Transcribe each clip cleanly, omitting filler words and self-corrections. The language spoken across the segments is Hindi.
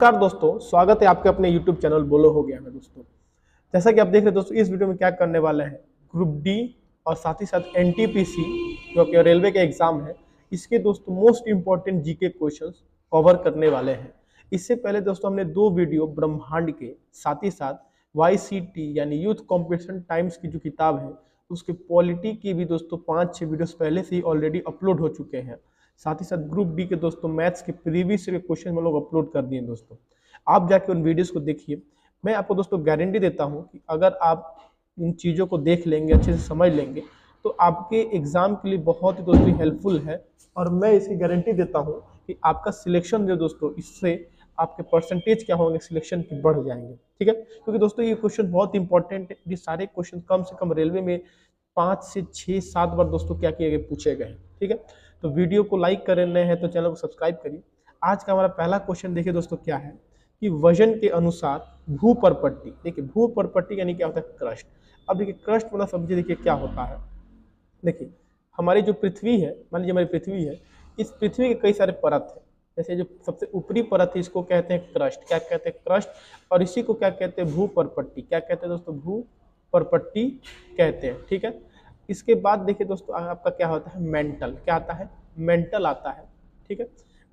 नमस्कार दोस्तों, स्वागत है आपके अपने YouTube चैनल बोलो हो गया में। दोस्तों जैसा कि आप देख रहे हैं दोस्तों, इस वीडियो में क्या करने वाले हैं, ग्रुप डी और साथ ही साथ एनटीपीसी जो कि रेलवे के एग्जाम है, इसके दोस्तों most important GK questions cover करने वाले हैं। इससे पहले दोस्तों हमने दो वीडियो ब्रह्मांड के साथ ही साथ YCT यानी यूथ कॉम्पिटिशन टाइम्स की जो किताब है उसके पॉलिटी की भी दोस्तों 5-6 वीडियोस पहले से ही ऑलरेडी अपलोड हो चुके हैं। साथ ही साथ ग्रुप डी के दोस्तों मैथ्स के प्रीवियस क्वेश्चन हम लोग अपलोड कर दिए दोस्तों, आप जाके उन वीडियोस को देखिए। मैं आपको दोस्तों गारंटी देता हूं कि अगर आप इन चीज़ों को देख लेंगे, अच्छे से समझ लेंगे, तो आपके एग्जाम के लिए बहुत ही दोस्तों हेल्पफुल है। और मैं इसकी गारंटी देता हूं कि आपका सिलेक्शन जो दोस्तों, इससे आपके परसेंटेज क्या होंगे सिलेक्शन की बढ़ जाएंगे। ठीक है, क्योंकि दोस्तों ये क्वेश्चन बहुत इंपॉर्टेंट है। ये सारे क्वेश्चन कम से कम रेलवे में 5 से 6-7 बार दोस्तों क्या किए गए, पूछे गए। ठीक है, तो वीडियो को लाइक कर रहे हैं तो चैनल को सब्सक्राइब करिए। आज का हमारा पहला क्वेश्चन देखिए दोस्तों क्या है कि वजन के अनुसार भू परपट्टी। देखिए भू परपट्टी यानी क्या होता है, क्रस्ट। अब देखिए क्रस्ट मतलब समझिए, देखिए क्या होता है। देखिए हमारी जो पृथ्वी है, मान लीजिए हमारी पृथ्वी है, इस पृथ्वी के कई सारे परत है। जैसे जो सबसे ऊपरी परत है इसको कहते हैं क्रस्ट। क्या कहते हैं, क्रस्ट। और इसी को क्या कहते हैं, भू परपट्टी। क्या कहते हैं दोस्तों, भू परपट्टी कहते हैं। ठीक है, इसके बाद देखिए दोस्तों आपका क्या होता है, मेंटल। क्या आता है, मेंटल आता है। ठीक है,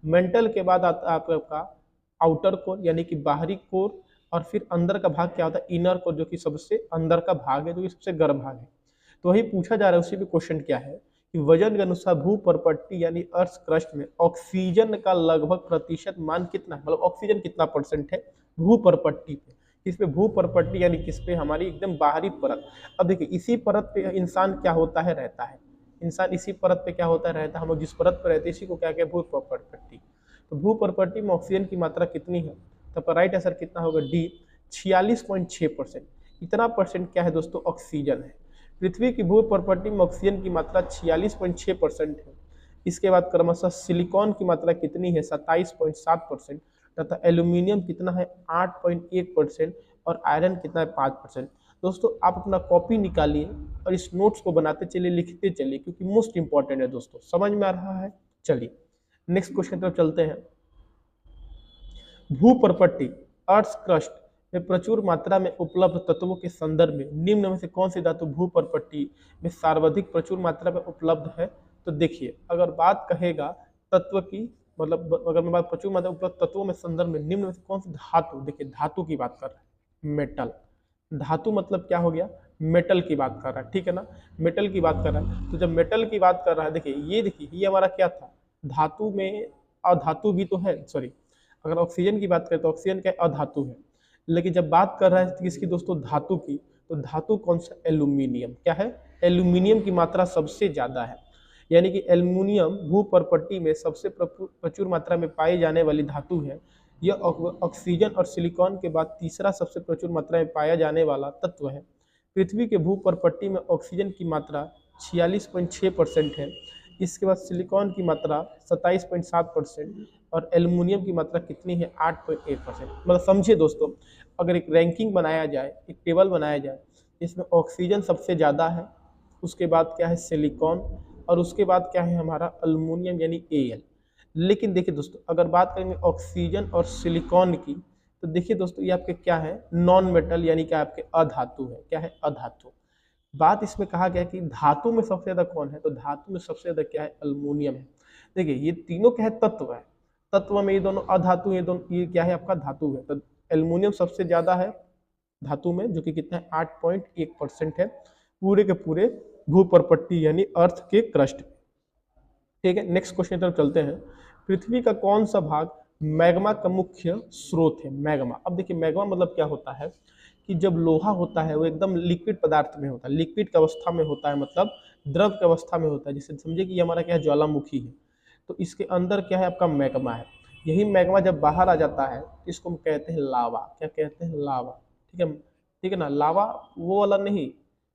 मेंटल के बाद आता है आपका आउटर कोर यानी कि बाहरी कोर, और फिर अंदर का भाग क्या होता है, इनर कोर, जो कि सबसे अंदर का भाग है, जो कि सबसे गर्म भाग है। तो वही पूछा जा रहा है, उसी में क्वेश्चन क्या है कि वजन के अनुसार भू परपट्टी यानी अर्थ क्रस्ट में ऑक्सीजन का लगभग प्रतिशत मान कितना है, मतलब ऑक्सीजन कितना परसेंट है भू परपट्टी पे। किस पे, भू परपट्टी यानी किस पे, हमारी एकदम बाहरी परत। अब देखिए इसी परत पे इंसान क्या होता है, रहता है। इंसान इसी परत पे क्या होता है, रहता है। हम लोग जिस परत पे रहते हैं इसी को क्या कहते हैं, भू परपट्टी। तो भू परपट्टी में ऑक्सीजन की मात्रा कितनी है, तो राइट आंसर कितना होगा, डी 46.6%। इतना परसेंट क्या है दोस्तों, ऑक्सीजन है। पृथ्वी की भू परपट्टी में ऑक्सीजन की मात्रा 46.6% है। इसके बाद क्रमशः सिलिकॉन की मात्रा कितनी है, 27.7%। तथा एल्यूमिनियम कितना है, 8.1%। और आयरन कितना है, 5%। दोस्तों आप अपना कॉपी निकालिए और इस नोट्स को बनाते चलिए, लिखते चलिए, क्योंकि मोस्ट इंपॉर्टेंट है दोस्तों। समझ में आ रहा है, चलिए नेक्स्ट क्वेश्चन की तरफ चलते हैं। भू परपट्टी अर्थ क्रस्ट में प्रचुर मात्रा में उपलब्ध तत्वों के संदर्भ में निम्न में से कौन सी धातु भू परपट्टी में सर्वाधिक प्रचुर मात्रा में उपलब्ध है। तो देखिए अगर बात कहेगा तत्व की, मतलब अगर मैं बात प्रचुर मात्रा में उपलब्ध तत्वों में संदर्भ में निम्न में से कौन सी धातु, देखिए धातु की बात कर रहा है, मेटल। धातु मतलब क्या हो गया, मेटल की बात कर रहा है। ठीक है ना, मेटल की बात कर रहा है। तो जब मेटल की बात कर रहा है, देखिए ये हमारा क्या था, धातु में अधातु भी तो है, सॉरी। अगर ऑक्सीजन की बात करें तो ऑक्सीजन क्या अधातु है, लेकिन जब बात कर रहा है किसकी दोस्तों, धातु की, तो धातु कौन सा, एल्यूमिनियम। क्या है, एल्यूमिनियम की मात्रा सबसे ज्यादा है। यानी कि एल्यूमिनियम भू परपट्टी में सबसे प्रचुर मात्रा में पाई जाने वाली धातु है। यह ऑक्सीजन और सिलिकॉन के बाद तीसरा सबसे प्रचुर मात्रा में पाया जाने वाला तत्व है। पृथ्वी के भू परपट्टी में ऑक्सीजन की मात्रा 46.6% है। इसके बाद सिलिकॉन की मात्रा 27.7% और एल्युमिनियम की मात्रा कितनी है, 8.1%। मतलब समझिए दोस्तों, अगर एक रैंकिंग बनाया जाए, एक टेबल बनाया जाए, इसमें ऑक्सीजन सबसे ज़्यादा है, उसके बाद क्या है सिलिकॉन, और उसके बाद क्या है हमारा एल्युमिनियम यानी Al। लेकिन देखिए दोस्तों अगर बात करेंगे ऑक्सीजन और सिलिकॉन की, तो देखिए दोस्तों ये आपके क्या है, नॉन मेटल यानी क्या आपके अधातु है। क्या है, अधातु। बात इसमें कहा गया कि धातु में सबसे ज्यादा कौन है, तो धातु में सबसे ज्यादा क्या है, एल्युमिनियम है। देखिए ये तीनों क्या है, तत्व है। तत्व में ये दोनों अधातु, ये दोनों ये क्या है आपका धातु है। तो एल्युमिनियम सबसे ज्यादा है धातु में, जो कि कितना है, 8.1% है पूरे के पूरे भू परपट्टी यानी अर्थ के क्रस्ट। ठीक है, नेक्स्ट क्वेश्चन की तरफ चलते हैं। पृथ्वी का कौन सा भाग मैग्मा का मुख्य स्रोत है, मैग्मा। अब देखिए मैग्मा मतलब क्या होता है कि जब लोहा होता है वो एकदम लिक्विड पदार्थ में होता है, लिक्विड की अवस्था में होता है, मतलब द्रव की अवस्था में होता है। जिससे समझिए कि ये हमारा क्या है, ज्वालामुखी है। तो इसके अंदर क्या है आपका मैग्मा है। यही मैग्मा जब बाहर आ जाता है इसको हम कहते हैं लावा। क्या कहते हैं, लावा। ठीक है, ठीक है ना, लावा वो वाला नहीं,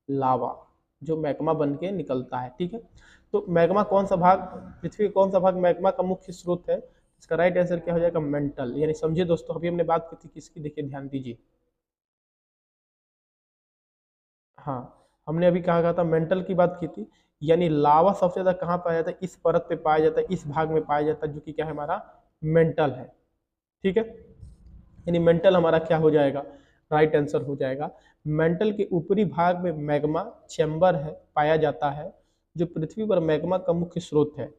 लावा जो मैग्मा बन के निकलता है। ठीक है, तो मैग्मा कौन सा भाग, पृथ्वी का कौन सा भाग मैग्मा का मुख्य स्रोत है। इसका राइट आंसर क्या हो जाएगा, मेंटल। यानी समझिए दोस्तों, अभी हमने बात की थी किसकी, देखिए ध्यान दीजिए। हाँ, हमने अभी कहा था मेंटल की बात की थी। यानी लावा सबसे ज्यादा कहाँ पाया जाता है, इस परत पे पाया जाता है, इस भाग में पाया जाता है, जो कि क्या है हमारा मेंटल है। ठीक है, यानी मेंटल हमारा क्या हो जाएगा, राइट आंसर हो जाएगा। मेंटल के ऊपरी भाग में मैग्मा चैम्बर है पाया जाता है, जो पृथ्वी पर मैग्मा का मुख्य स्रोत है।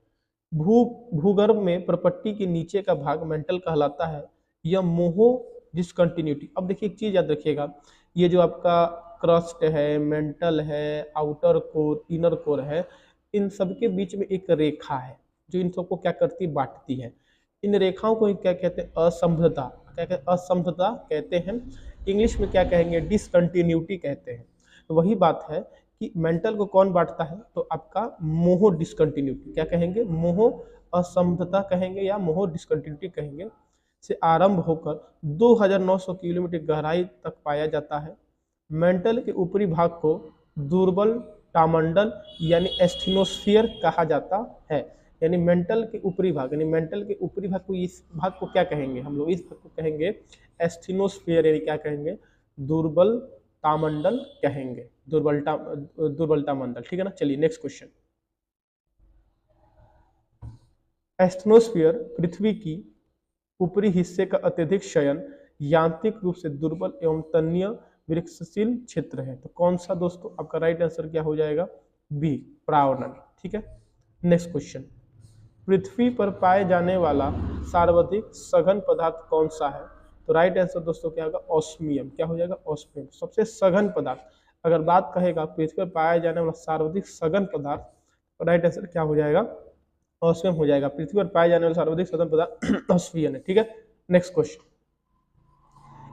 भूगर्भ में प्रपट्टी के नीचे का भाग मेंटल कहलाता है। यह मोहो डिसकंटिन्यूटी। अब देखिए एक चीज याद रखिएगा, ये जो आपका क्रस्ट है, मेंटल है, आउटर कोर, इनर कोर है, इन सबके बीच में एक रेखा है जो इन सबको क्या करती, बांटती है। इन रेखाओं को क्या कहते हैं, असमर्थता। क्या कहते हैं, असमर्थता कहते हैं। इंग्लिश में क्या कहेंगे, डिसकंटिन्यूटी कहते हैं। तो वही बात है कि मेंटल को कौन बांटता है, तो आपका मोहो डिसकंटिन्यूटी। क्या कहेंगे, मोहो असमर्थता कहेंगे या मोहो डिसकंटिन्यूटी कहेंगे, से आरंभ होकर 2900 किलोमीटर गहराई तक पाया जाता है। मेंटल के ऊपरी भाग को दुर्बल टामंडल यानी एस्थिनोस्फियर कहा जाता है। यानी मेंटल के ऊपरी भाग, यानी मेंटल के ऊपरी भाग को, इस भाग को क्या कहेंगे हम लोग, इस भाग को कहेंगे एस्थिनोस्फियर, यानी क्या कहेंगे, दुर्बल तामंडल कहेंगे, दुर्बलता मंडल। ठीक है ना। चलिए नेक्स्ट क्वेश्चन। एस्थिनोस्फियर पृथ्वी की ऊपरी हिस्से का अत्यधिक शयन यांत्रिक रूप से दुर्बल एवं तन्य वृक्षशील क्षेत्र है। तो कौन सा दोस्तों आपका राइट आंसर क्या हो जाएगा, बी, प्रावरण। ठीक है। Next question. पृथ्वी पर पाए जाने वाला सर्वाधिक सघन पदार्थ कौन सा है। तो राइट आंसर दोस्तों क्या होगा, ऑस्मियम। क्या हो जाएगा, ऑस्मियम। सबसे सघन पदार्थ अगर बात कहेगा पृथ्वी पर पाया जाने वाला सर्वाधिक सघन पदार्थ, तो राइट आंसर क्या हो जाएगा, ऑस्मियम हो जाएगा। पृथ्वी पर पाए जाने वाला सर्वाधिक सघन पदार्थ ऑस्मियम है। ठीक है। Next question.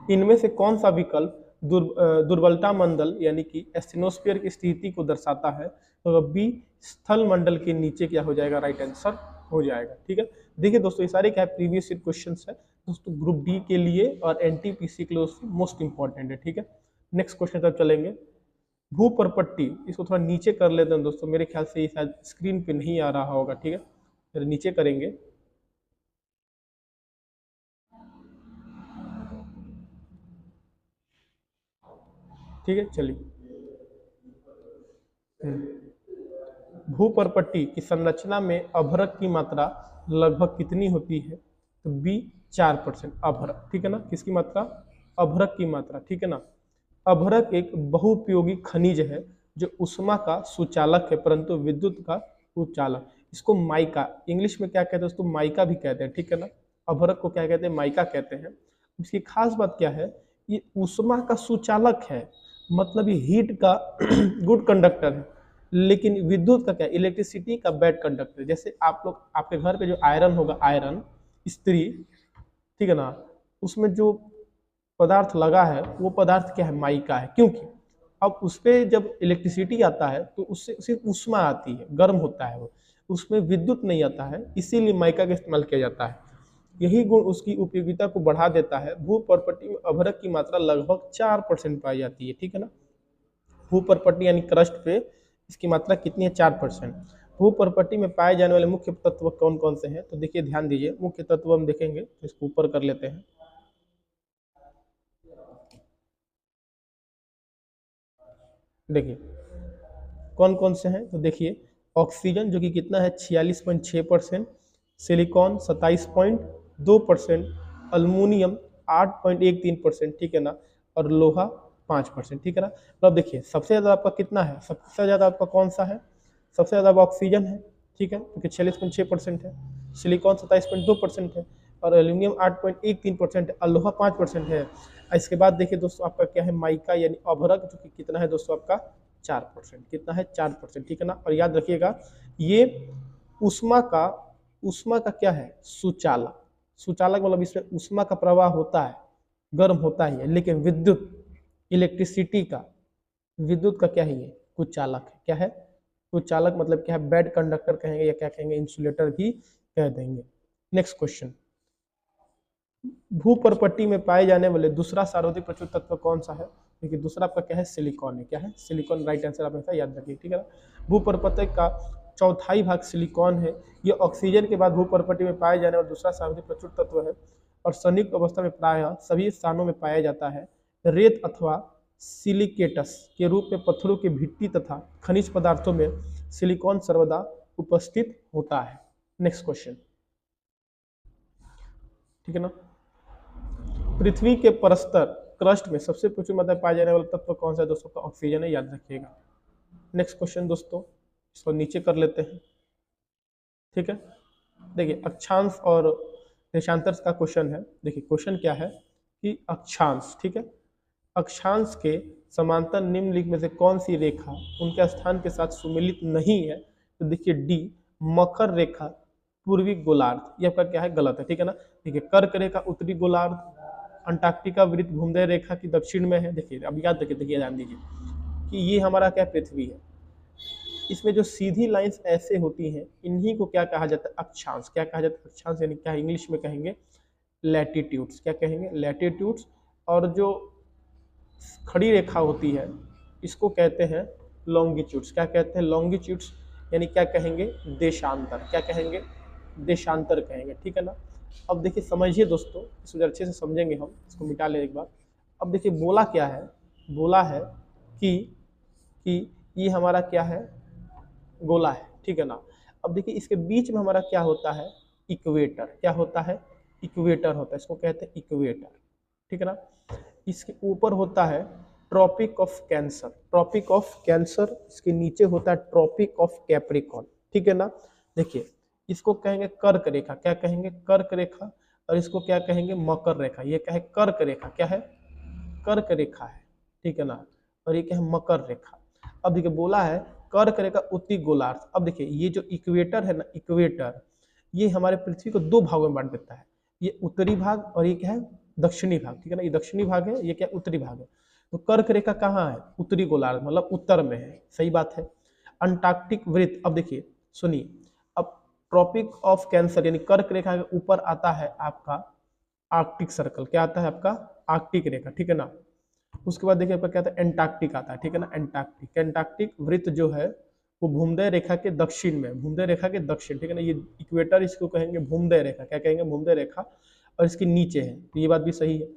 इनमें से कौन सा विकल्प दुर्बलता मंडल यानी कि एस्थिनोस्फीयर की स्थिति को दर्शाता है। तो बी, स्थल मंडल के नीचे क्या हो जाएगा, राइट आंसर हो जाएगा। ठीक है। देखिए दोस्तों, ये सारे क्या प्रीवियस ईयर क्वेश्चंस है दोस्तों, ग्रुप डी के लिए और एनटीपीसी के लिए मोस्ट इंपॉर्टेंट है। ठीक है। नेक्स्ट क्वेश्चन तक चलेंगे। भूपरपट्टी, इसको थोड़ा नीचे कर लेते हैं दोस्तों, मेरे ख्याल से ये शायद स्क्रीन पे नहीं आ रहा होगा। ठीक है, फिर नीचे करेंगे। ठीक है, चलिए। भूपरपट्टी की संरचना में अभ्रक की मात्रा लगभग कितनी होती है। तो बी, 4% अभ्रक। ठीक है ना। किसकी मात्रा, अभ्रक की मात्रा। ठीक है ना। अभ्रक एक बहुउपयोगी खनिज है जो ऊष्मा का सुचालक है परंतु विद्युत का कुचालक। इसको माइका, इंग्लिश में क्या कहते हैं दोस्तों, माइका भी कहते हैं। ठीक है ना। अभ्रक को क्या कहते हैं, माइका कहते हैं। इसकी खास बात क्या है, ये ऊष्मा का सुचालक है, मतलब ये हीट का गुड कंडक्टर है, लेकिन विद्युत का क्या, इलेक्ट्रिसिटी का बैड कंडक्टर। जैसे आप लोग, आपके घर पे जो आयरन होगा, आयरन इस्त्री, ठीक है ना, उसमें जो पदार्थ लगा है वो पदार्थ क्या है, माइका है। क्योंकि अब उस पर जब इलेक्ट्रिसिटी आता है तो उससे सिर्फ ऊष्मा आती है, गर्म होता है वो, उसमें विद्युत नहीं आता है, इसीलिए माइका का इस्तेमाल किया जाता है। यही गुण उसकी उपयोगिता को बढ़ा देता है। भूपरपट्टी में अभ्रक की मात्रा लगभग 4% पाई जाती है। ठीक है ना। भूपरपट्टी यानी क्रस्ट पे इसकी मात्रा कितनी है, 4%। भूपरपट्टी में पाए जाने वाले मुख्य तत्व कौन कौन से हैं, तो देखिए ध्यान दीजिए, मुख्य तत्व हम देखेंगे तो इसको ऊपर कर लेते हैं। देखिए कौन कौन से हैं, तो देखिए ऑक्सीजन जो कि कितना है, 46.6%, सिलिकॉन 27.2%, अल्मोनियम 8.13%, ठीक है ना, और लोहा 5%। ठीक है ना। तो अब देखिए सबसे ज़्यादा आपका कितना है, सबसे ज़्यादा आपका कौन सा है, सबसे ज़्यादा ऑक्सीजन है। ठीक है, क्योंकि 46.6% है, सिलिकॉन 27.2% है, और एल्यूमिनियम 8.13% है, और लोहा 5% है। इसके बाद देखिए दोस्तों आपका क्या है, माइका यानी अभ्रक, जो कि कितना है दोस्तों आपका 4%। कितना है, 4%। ठीक है ना। और याद रखिएगा ये ऊष्मा का क्या है, सुचालक। सुचालक मतलब इसमें ऊष्मा का प्रवाह होता है, गर्म होता ही है, लेकिन विद्युत, इलेक्ट्रिसिटी का, विद्युत का क्या है, ये कुचालक है। क्या है, कुचालक मतलब क्या है, बैड कंडक्टर कहेंगे या क्या कहेंगे, इंसुलेटर भी कह देंगे। Next question. भूपरपट्टी में पाए जाने वाले दूसरा सर्वाधिक प्रचुर तत्व कौन सा है। देखिए दूसरा आपका क्या है, सिलिकॉन है। क्या है, सिलिकॉन, राइट आंसर आप हमेशा याद रखिए। ठीक है ना। भूपरपट्टी का चौथाई भाग सिलिकॉन है। यह ऑक्सीजन के बाद भूपरपट्टी में पाए जाने वाला दूसरा सर्वाधिक प्रचुर तत्व है और संयुक्त अवस्था में प्रायः सभी स्थानों में पाया जाता है। रेत अथवा सिलिकेटस के रूप में पत्थरों की भित्ति तथा खनिज पदार्थों में सिलिकॉन सर्वदा उपस्थित होता है। Next question. ठीक है ना। पृथ्वी के परस्तर क्रस्ट में सबसे प्रचुर मात्रा में पाया जाने वाला तत्व कौन सा है दोस्तों? का ऑक्सीजन है, याद रखिएगा। नेक्स्ट क्वेश्चन दोस्तों, इसको नीचे कर लेते हैं, ठीक है। देखिए अक्षांश और देशांतर का क्वेश्चन है। देखिए क्वेश्चन क्या है कि अक्षांश, ठीक है, अक्षांश के समांतर निम्नलिखित में से कौन सी रेखा उनके स्थान के साथ सुमेलित नहीं है? तो देखिए डी, मकर रेखा पूर्वी गोलार्ध, ये आपका क्या है? गलत है, ठीक है ना। देखिए कर्क रेखा उत्तरी गोलार्ध, अंटार्कटिका वृत्त भूमध्य रेखा की दक्षिण में है। देखिए अब याद रखिए, देखिए ध्यान दीजिए कि ये हमारा क्या पृथ्वी है, इसमें जो सीधी लाइंस ऐसे होती हैं इन्हीं को क्या कहा जाता है? अक्षांश। क्या कहा जाता है? अक्षांश, यानी क्या इंग्लिश में कहेंगे? लैटिट्यूड्स। क्या कहेंगे? लैटिट्यूड्स। और जो खड़ी रेखा होती है इसको कहते हैं लॉन्गिट्यूड्स। क्या कहते हैं? लॉन्गिट्यूड्स, यानी क्या कहेंगे? देशांतर। क्या कहेंगे? देशांतर कहेंगे, ठीक है ना। अब देखिए समझिए दोस्तों, इसको अच्छे से समझेंगे हम, इसको मिटा ले एक बार। अब देखिए बोला क्या है? बोला है कि ये हमारा क्या है? गोला है, ठीक है ना। अब देखिए इसके बीच में हमारा क्या होता है? इक्वेटर। क्या होता है? इक्वेटर होता है, इसको कहते हैं इक्वेटर, ठीक है ना। इसके ऊपर होता है Tropic of Cancer. Tropic of Cancer, इसके नीचे होता है ट्रॉपिक ऑफ कैप्रिकॉर्न, ठीक है ना। देखिए इसको कहेंगे कर्क रेखा। क्या कहेंगे? कर्क रेखा। और इसको क्या कहेंगे? मकर रेखा। ये क्या है? कर्क रेखा। क्या है? कर्क रेखा है, ठीक है ना। और ये क्या है? मकर रेखा। अब देखिए बोला है कर्क रेखा उत्तरी गोलार्ध। अब देखिए ये जो इक्वेटर है ना, इक्वेटर, ये हमारे पृथ्वी को दो भागों में बांट देता है। ये उत्तरी भाग और ये क्या है? दक्षिणी भाग, ठीक है ना। ये दक्षिणी भाग है, ये क्या? उत्तरी भाग है। तो कर्क रेखा कहाँ है? उत्तरी गोलार्ध, मतलब उत्तर में है, सही बात है। अंटार्कटिक वृत्त, अब देखिए सुनिए, अब ट्रॉपिक ऑफ कैंसर यानी कर्क रेखा के ऊपर आता है आपका आर्कटिक सर्कल। क्या आता है आपका? आर्कटिक रेखा, ठीक है ना। उसके बाद देखिए आपका क्या आता है? एंटार्क्टिक आता है, ठीक है ना। एंटार्क्टिक, एंटार्क्टिक वृत्त जो है वो भूमध्य रेखा के दक्षिण में, भूमध्य रेखा के दक्षिण, ठीक है ना। ये इक्वेटर इसको कहेंगे भूमध्य रेखा। क्या कहेंगे? भूमध्य रेखा। और इसके नीचे है, तो ये बात भी सही है।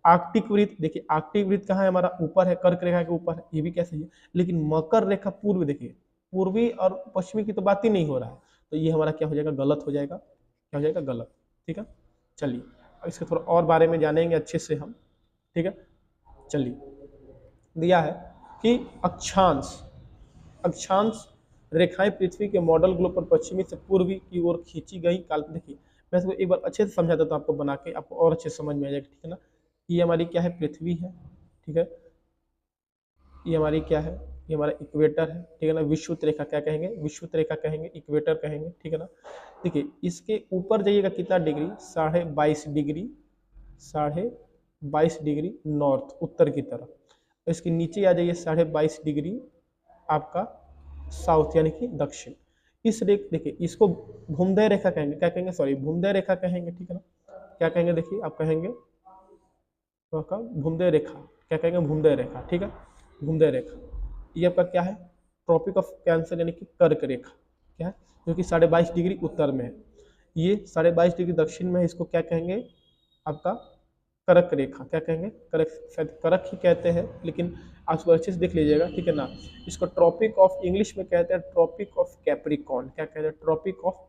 आर्कटिक वृत्त, देखिए आर्कटिक वृत्त कहाँ है? हमारा ऊपर है, कर्क रेखा के ऊपर है, ये भी क्या सही है। लेकिन मकर रेखा पूर्व, देखिए पूर्वी और पश्चिमी की तो बात ही नहीं हो रहा है, तो ये हमारा क्या हो जाएगा? गलत हो जाएगा। क्या हो जाएगा? गलत, ठीक है। चलिए अब इसके थोड़ा और बारे में जानेंगे अच्छे से हम, ठीक है। चलिए दिया है कि अक्षांश, अक्षांश रेखाएं पृथ्वी के मॉडल ग्लोब पर पश्चिमी से पूर्वी की ओर खींची गई काल्पनिक। देखिए मैं इसको एक बार अच्छे से समझा देता हूँ आपको बना के, आपको और अच्छे से समझ में आ जाएगा, ठीक है ना। ये हमारी क्या है? पृथ्वी है, ठीक है। ये हमारी क्या है? ये हमारा इक्वेटर है, ठीक है ना। विषुवत रेखा क्या कहेंगे? विषुवत रेखा कहेंगे, इक्वेटर कहेंगे, ठीक है ना। देखिए इसके ऊपर जाइएगा कितना डिग्री? 22.5 डिग्री, 22.5 डिग्री नॉर्थ, उत्तर की तरफ। इसके नीचे आ जाइए 22.5 डिग्री आपका साउथ यानी कि दक्षिण। इस रेख, देखिए इसको भूमध्य रेखा कहेंगे। क्या कहेंगे? सॉरी, भूमध्य रेखा कहेंगे, ठीक है ना। क्या कहेंगे? देखिए आप कहेंगे तो आपका भूमध्य रेखा। क्या कहेंगे? भूमध्य रेखा, ठीक है, भूमध्य रेखा। ये आपका क्या है? ट्रॉपिक ऑफ कैंसर यानी कि कर्क रेखा, क्या है? जो कि 22.5 डिग्री उत्तर में है। ये 22.5 डिग्री दक्षिण में है, इसको क्या कहेंगे? आपका कर्क रेखा। क्या कहेंगे? कर्क, शायद कर्क ही कहते हैं, लेकिन आप इसको अच्छे से देख लीजिएगा, ठीक है ना। इसको ट्रॉपिक ऑफ, इंग्लिश में कहते हैं ट्रॉपिक ऑफ कैप्रिकॉर्न। क्या कहते हैं? ट्रॉपिक ऑफ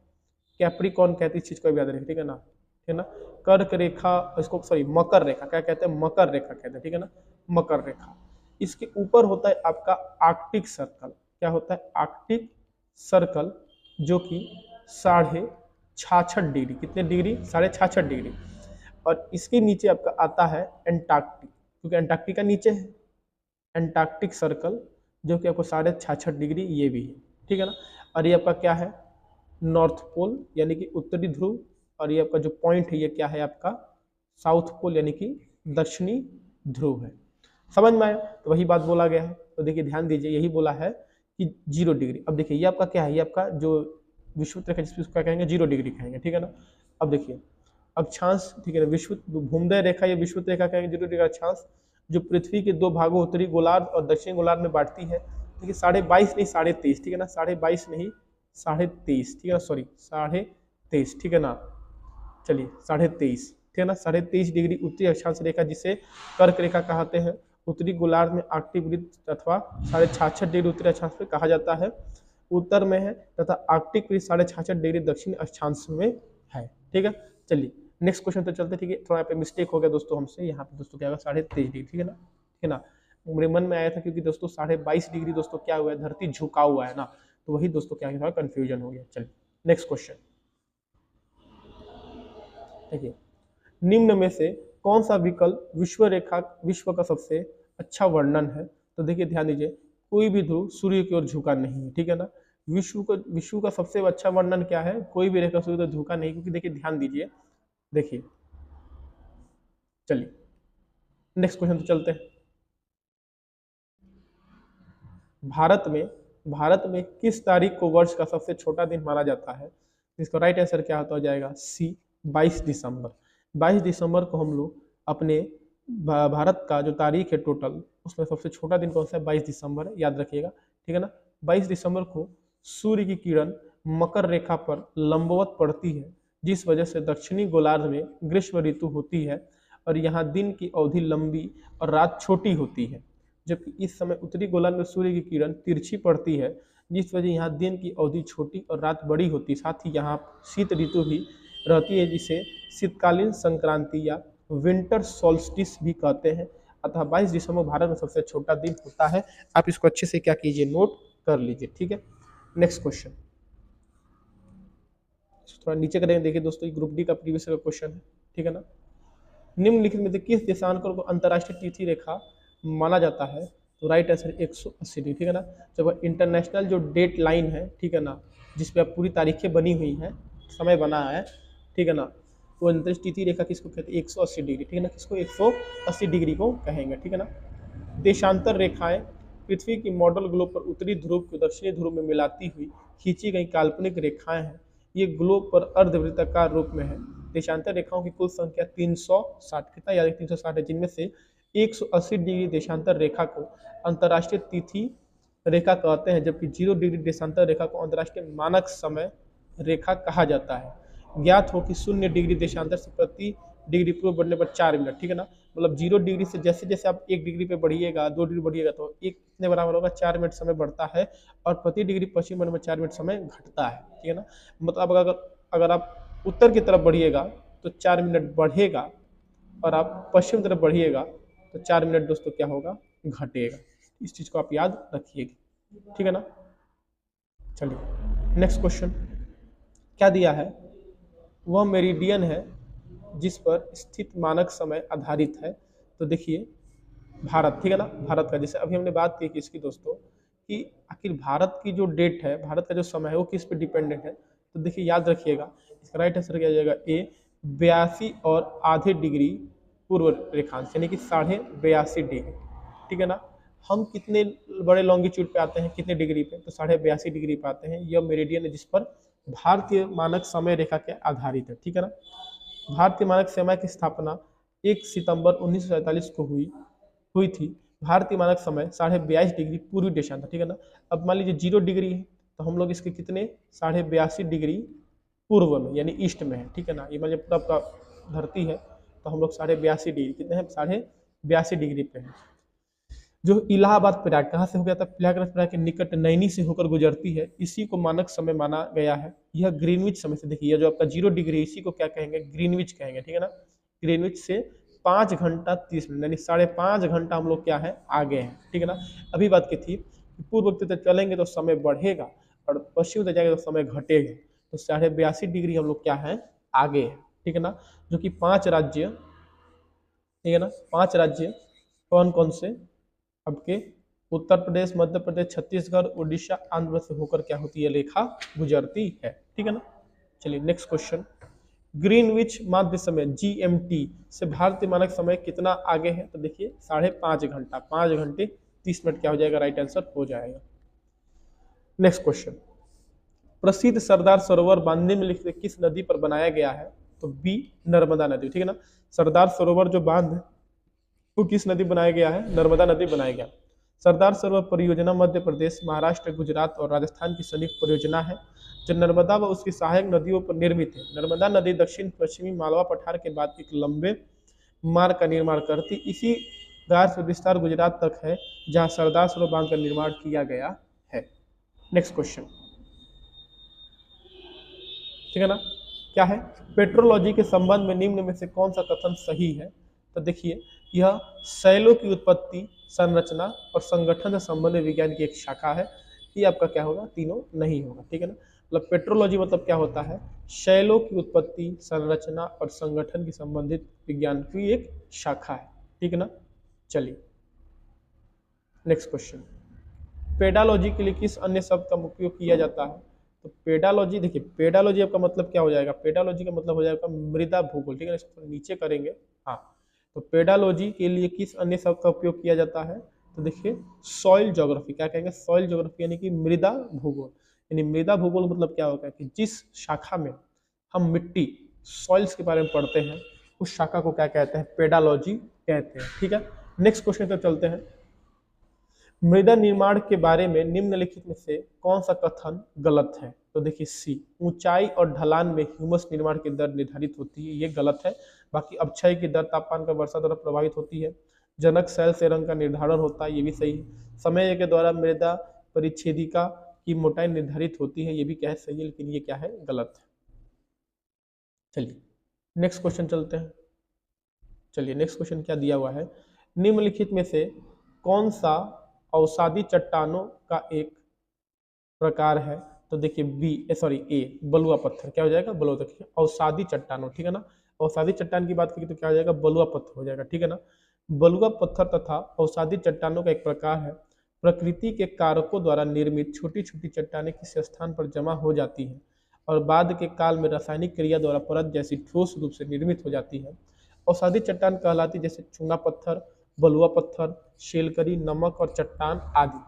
कैप्रिकॉर्न कहते हैं, इस चीज को भी याद रखें, ठीक है ना, ठीक है ना। कर्क रेखा, इसको सॉरी मकर रेखा क्या कहते हैं? मकर रेखा कहते हैं, ठीक है ना, मकर रेखा। इसके ऊपर होता है आपका आर्कटिक सर्कल। क्या होता है? आर्कटिक सर्कल, जो कि 66.5 डिग्री, कितने डिग्री? 66.5 डिग्री। और इसके नीचे आपका आता है एंटार्क्टिक, क्योंकि एंटार्क्टिका नीचे है। एंटार्क्टिक सर्कल जो कि आपको 66.5 डिग्री ये भी है, ठीक है ना। और ये आपका क्या है? नॉर्थ पोल यानी कि उत्तरी ध्रुव। और ये आपका जो पॉइंट है ये क्या है? आपका साउथ पोल यानी कि दक्षिणी ध्रुव है। समझ में आया? तो वही बात बोला गया है। तो देखिए ध्यान दीजिए, यही बोला है कि 0 डिग्री। अब देखिए ये आपका क्या है? ये आपका जो विषुवत रेखा जिसको क्या कहेंगे? 0 डिग्री कहेंगे, ठीक है ना। अब देखिए अक्षांश, ठीक है ना, विषुवत भूमध्य रेखा या विषुवत रेखा कहेंगे 0 डिग्री अक्षांश, जो पृथ्वी के दो भागों उत्तरी गोलार्ध और दक्षिणी गोलार्ध में बांटती है। देखिए 22.5 नहीं 23.5, ठीक है ना, 22.5 नहीं 23.5, ठीक है ना, सॉरी 23.5, ठीक है ना। चलिए 23.5, ठीक है ना, 23.5 डिग्री उत्तरी अक्षांश रेखा जिसे कर्क रेखा कहते हैं, उत्तरी गोलार्ध में आर्कटिक वृत्त अथवा 66.5 डिग्री उत्तरी अक्षांश में कहा जाता है, उत्तर में है, तथा आर्कटिक वृत्त 66.5 डिग्री दक्षिण अक्षांश में है, ठीक है। चलिए नेक्स्ट क्वेश्चन तो चलते, ठीक है। थोड़ा यहाँ पे मिस्टेक हो गया दोस्तों हमसे, यहाँ पे दोस्तों क्या होगा 23.5 डिग्री, ठीक है ना, ठीक है ना। मेरे मन में आया था क्योंकि दोस्तों 22.5 डिग्री दोस्तों क्या हुआ है, धरती झुका हुआ है ना, तो वही दोस्तों क्या थोड़ा कंफ्यूजन हो गया। चलिए नेक्स्ट क्वेश्चन देखिए, निम्न में से कौन सा विकल्प विश्व का सबसे अच्छा वर्णन है। तो देखिए ध्यान दीजिए, कोई भी ध्रुव सूर्य की ओर झुका नहीं है, ठीक है ना। विश्व का सबसे अच्छा वर्णन क्या है, कोई भी रेखा सूर्य तो झुका नहीं, क्योंकि देखिए ध्यान दीजिए, देखिए चलिए नेक्स्ट क्वेश्चन तो चलते हैं। भारत में किस तारीख को वर्ष का सबसे छोटा दिन माना जाता है। इसका राइट आंसर क्या होता हो जाएगा, सी 22 दिसंबर। 22 दिसंबर को हम लोग अपने भारत का जो तारीख है टोटल, उसमें सबसे छोटा दिन कौन सा है, 22 दिसंबर है, याद रखिएगा, ठीक है ना। 22 दिसंबर को सूर्य की किरण मकर रेखा पर लंबवत पड़ती है, जिस वजह से दक्षिणी गोलार्ध में ग्रीष्म ऋतु होती है और यहाँ दिन की अवधि लंबी और रात छोटी होती है, जबकि इस समय उत्तरी गोलार्ध में सूर्य की किरण तिरछी पड़ती है, जिस वजह यहाँ दिन की अवधि छोटी और रात बड़ी होती है। साथ ही यहाँ शीत ऋतु भी रहती है, जिसे शीतकालीन संक्रांति या विंटर सोल्स्टिस भी कहते हैं। अतः 22 दिसंबर भारत में सबसे छोटा दिन होता है। आप इसको अच्छे से क्या कीजिए, नोट कर लीजिए, ठीक है। नेक्स्ट क्वेश्चन थोड़ा नीचे करेंगे, देखिए दोस्तों ग्रुप डी का प्रीवियस का क्वेश्चन है, ठीक है ना। निम्नलिखित में से किस देशांतर को अंतर्राष्ट्रीय तिथि रेखा माना जाता है। तो राइट आंसर 180 डिग्री, ठीक है ना। जब इंटरनेशनल जो डेट लाइन है, ठीक है ना, जिसपे पूरी तारीखें बनी हुई हैं, समय बना है, ठीक है ना, तो अंतर्राष्ट्रीय तिथि रेखा किसको कहते हैं, 180 डिग्री, ठीक है ना, किसको 180 डिग्री को कहेंगे, ठीक है ना। देशांतर रेखाएं पृथ्वी की मॉडल ग्लोब पर उत्तरी ध्रुव को दक्षिणी ध्रुव में मिलाती हुई खींची गई काल्पनिक रेखाएं हैं। ये ग्लोब पर अर्धवृत्ताकार रूप में है। देशांतर रेखाओं की कुल संख्या 360, कितना याद है, 360 है, जिनमें से 180 डिग्री देशांतर रेखा को अंतर्राष्ट्रीय तिथि रेखा कहते हैं, जबकि 0 डिग्री देशांतर रेखा को अंतर्राष्ट्रीय मानक समय रेखा कहा जाता है। ज्ञात हो कि 0 डिग्री देशांतर से प्रति डिग्री पूर्व बढ़ने पर 4 मिनट, ठीक है ना। मतलब 0 डिग्री से जैसे जैसे आप 1 डिग्री पे बढ़िएगा, 2 डिग्री बढ़िएगा, तो एक कितने बराबर होगा, 4 मिनट समय बढ़ता है, और प्रति डिग्री पश्चिम बढ़ने में 4 मिनट समय घटता है, ठीक है ना। मतलब अगर आप उत्तर की तरफ बढ़िएगा तो 4 मिनट बढ़ेगा, और आप पश्चिम तरफ बढ़िएगा तो 4 मिनट दोस्तों क्या होगा, घटेगा। इस चीज़ को आप याद रखिएगा, ठीक है ना। चलिए नेक्स्ट क्वेश्चन क्या दिया है, वह मेरिडियन है जिस पर स्थित मानक समय आधारित है। तो देखिए भारत, ठीक है ना, भारत का, जैसे अभी हमने बात की कि इसकी दोस्तों कि आखिर भारत की जो डेट है, भारत का जो समय है, वो किस पे डिपेंडेंट है। तो देखिए याद रखिएगा, इसका राइट आंसर क्या जाएगा, ए 82 और आधे डिग्री पूर्व रेखांश, यानी कि 82.5 डिग्री, ठीक है ना। हम कितने बड़े लॉन्गिट्यूड पे आते हैं, कितने डिग्री पे, तो 82.5 डिग्री पे आते हैं। यह मेरिडियन है जिस पर भारतीय मानक समय रेखा के आधारित है, ठीक है ना। भारतीय मानक समय की स्थापना 1 सितंबर 1947 को हुई थी। भारतीय मानक समय 82.5 डिग्री पूर्वी देशांतर, ठीक है ना। अब मान लीजिए 0 डिग्री है, तो हम लोग इसके कितने 82.5 डिग्री पूर्व में यानी ईस्ट में है, ठीक है ना। ये मान लीजिए पूरा आपका धरती है, तो हम लोग 82.5 डिग्री कितने हैं, 82.5 डिग्री पे हैं। जो इलाहाबाद प्रयाग कहाँ से हो गया था, प्रयागराज के निकट नैनी से होकर गुजरती है, इसी को मानक समय माना गया है। यह ग्रीनविच समय से, देखिए जो आपका 0 डिग्री, इसी को क्या कहेंगे, ग्रीनविच कहेंगे, ठीक है ना। ग्रीनविच से 5 घंटा 30 मिनट यानी 5.5 घंटा हम लोग क्या है, आगे हैं, ठीक है ना। अभी बात की थी कि पूर्व की तरफ चलेंगे तो समय बढ़ेगा, और पश्चिम तरफ जाएंगे तो समय घटेगा। तो 82.5 डिग्री हम लोग क्या है, आगे है, ठीक है ना। जो कि 5 राज्य, ठीक है ना, 5 राज्य कौन कौन से, आपके उत्तर प्रदेश, मध्य प्रदेश, छत्तीसगढ़, उड़ीसा, आंध्र प्रदेश से होकर क्या होती है, रेखा गुजरती है, ठीक है ना। चलिए नेक्स्ट क्वेश्चन, ग्रीनविच माध्य समय GMT से भारतीय मानक समय कितना आगे है। तो देखिए 5.5 घंटा, 5 घंटे 30 मिनट क्या हो जाएगा, राइट आंसर हो जाएगा। नेक्स्ट क्वेश्चन, प्रसिद्ध सरदार सरोवर बांध निम्नलिखित किस नदी पर बनाया गया है। तो बी नर्मदा नदी, ठीक है ना। सरदार सरोवर जो बांध है वो किस नदी बनाया गया है, नर्मदा नदी बनाया गया। सरदार सरोवर परियोजना मध्य प्रदेश, महाराष्ट्र, गुजरात और राजस्थान की संयुक्त परियोजना है, जो नर्मदा व उसकी सहायक नदियों पर निर्मित है। नर्मदा नदी दक्षिण पश्चिमी मालवा पठार के बाद एक लंबे मार्ग का निर्माण करती, इसी गार से विस्तार गुजरात तक है, जहां सरदार सरोवर बांध का निर्माण किया गया है। नेक्स्ट क्वेश्चन, ठीक है ना। क्या है, पेट्रोलॉजी के संबंध में निम्न में से कौन सा कथन सही है। तो देखिए, यह शैलों की उत्पत्ति, संरचना और संगठन से संबंधित विज्ञान की एक शाखा है। ये आपका क्या होगा, तीनों नहीं होगा, ठीक है ना। मतलब पेट्रोलॉजी मतलब क्या होता है, शैलों की उत्पत्ति, संरचना और संगठन की संबंधित विज्ञान की एक शाखा है, ठीक है ना। चलिए नेक्स्ट क्वेश्चन, पेडालॉजी के लिए किस अन्य शब्द का उपयोग किया जाता है। तो पेडालॉजी, देखिए पेडालॉजी आपका मतलब क्या हो जाएगा, पेडालॉजी का मतलब हो जाएगा मृदा भूगोल, ठीक है ना। इसको नीचे करेंगे, हाँ। तो पेडालॉजी के लिए किस अन्य शब्द का उपयोग किया जाता है। तो देखिए सॉइल ज्योग्राफी, क्या कहेंगे, सॉइल ज्योग्राफी यानी कि मृदा भूगोल। यानी मृदा भूगोल मतलब क्या होगा कि जिस शाखा में हम मिट्टी, सॉइल्स के बारे में पढ़ते हैं, उस शाखा को क्या कहते हैं, पेडालॉजी कहते हैं, ठीक है। नेक्स्ट क्वेश्चन पर चलते हैं, मृदा निर्माण के बारे में निम्नलिखित में से कौन सा कथन गलत है। तो देखिए सी, ऊंचाई और ढलान में ह्यूमस निर्माण की दर निर्धारित होती है, ये गलत है। बाकी अपक्षय की दर तापमान का वर्षा द्वारा प्रभावित होती है। जनक सेल से रंग का निर्धारण होता है, ये भी सही है। समय के द्वारा मृदा परिच्छेदिका की मोटाई निर्धारित होती है, ये भी क्या है, सही है, लेकिन ये क्या है, गलत है। चलिए नेक्स्ट क्वेश्चन चलते हैं। चलिए नेक्स्ट क्वेश्चन क्या दिया हुआ है, निम्नलिखित में से कौन सा अवसादी चट्टानों का एक प्रकार है। तो देखिए ए बलुआ पत्थर, क्या हो जाएगा, बलुआ पत्थर, अवसादी चट्टानों, ठीक है ना। अवसादी चट्टान की बात करें तो क्या हो जाएगा, बलुआ पत्थर हो जाएगा, ठीक है ना। बलुआ पत्थर तथा अवसादी चट्टानों का एक प्रकार है। प्रकृति के कारकों द्वारा निर्मित छोटी छोटी चट्टानें किसी स्थान पर जमा हो जाती हैं और बाद के काल में रासायनिक क्रिया द्वारा परत जैसी ठोस रूप से निर्मित हो जाती है। अवसादी चट्टान कहलाती जैसे चूना पत्थर, बलुआ पत्थर, शेलकरी, नमक और चट्टान आदि।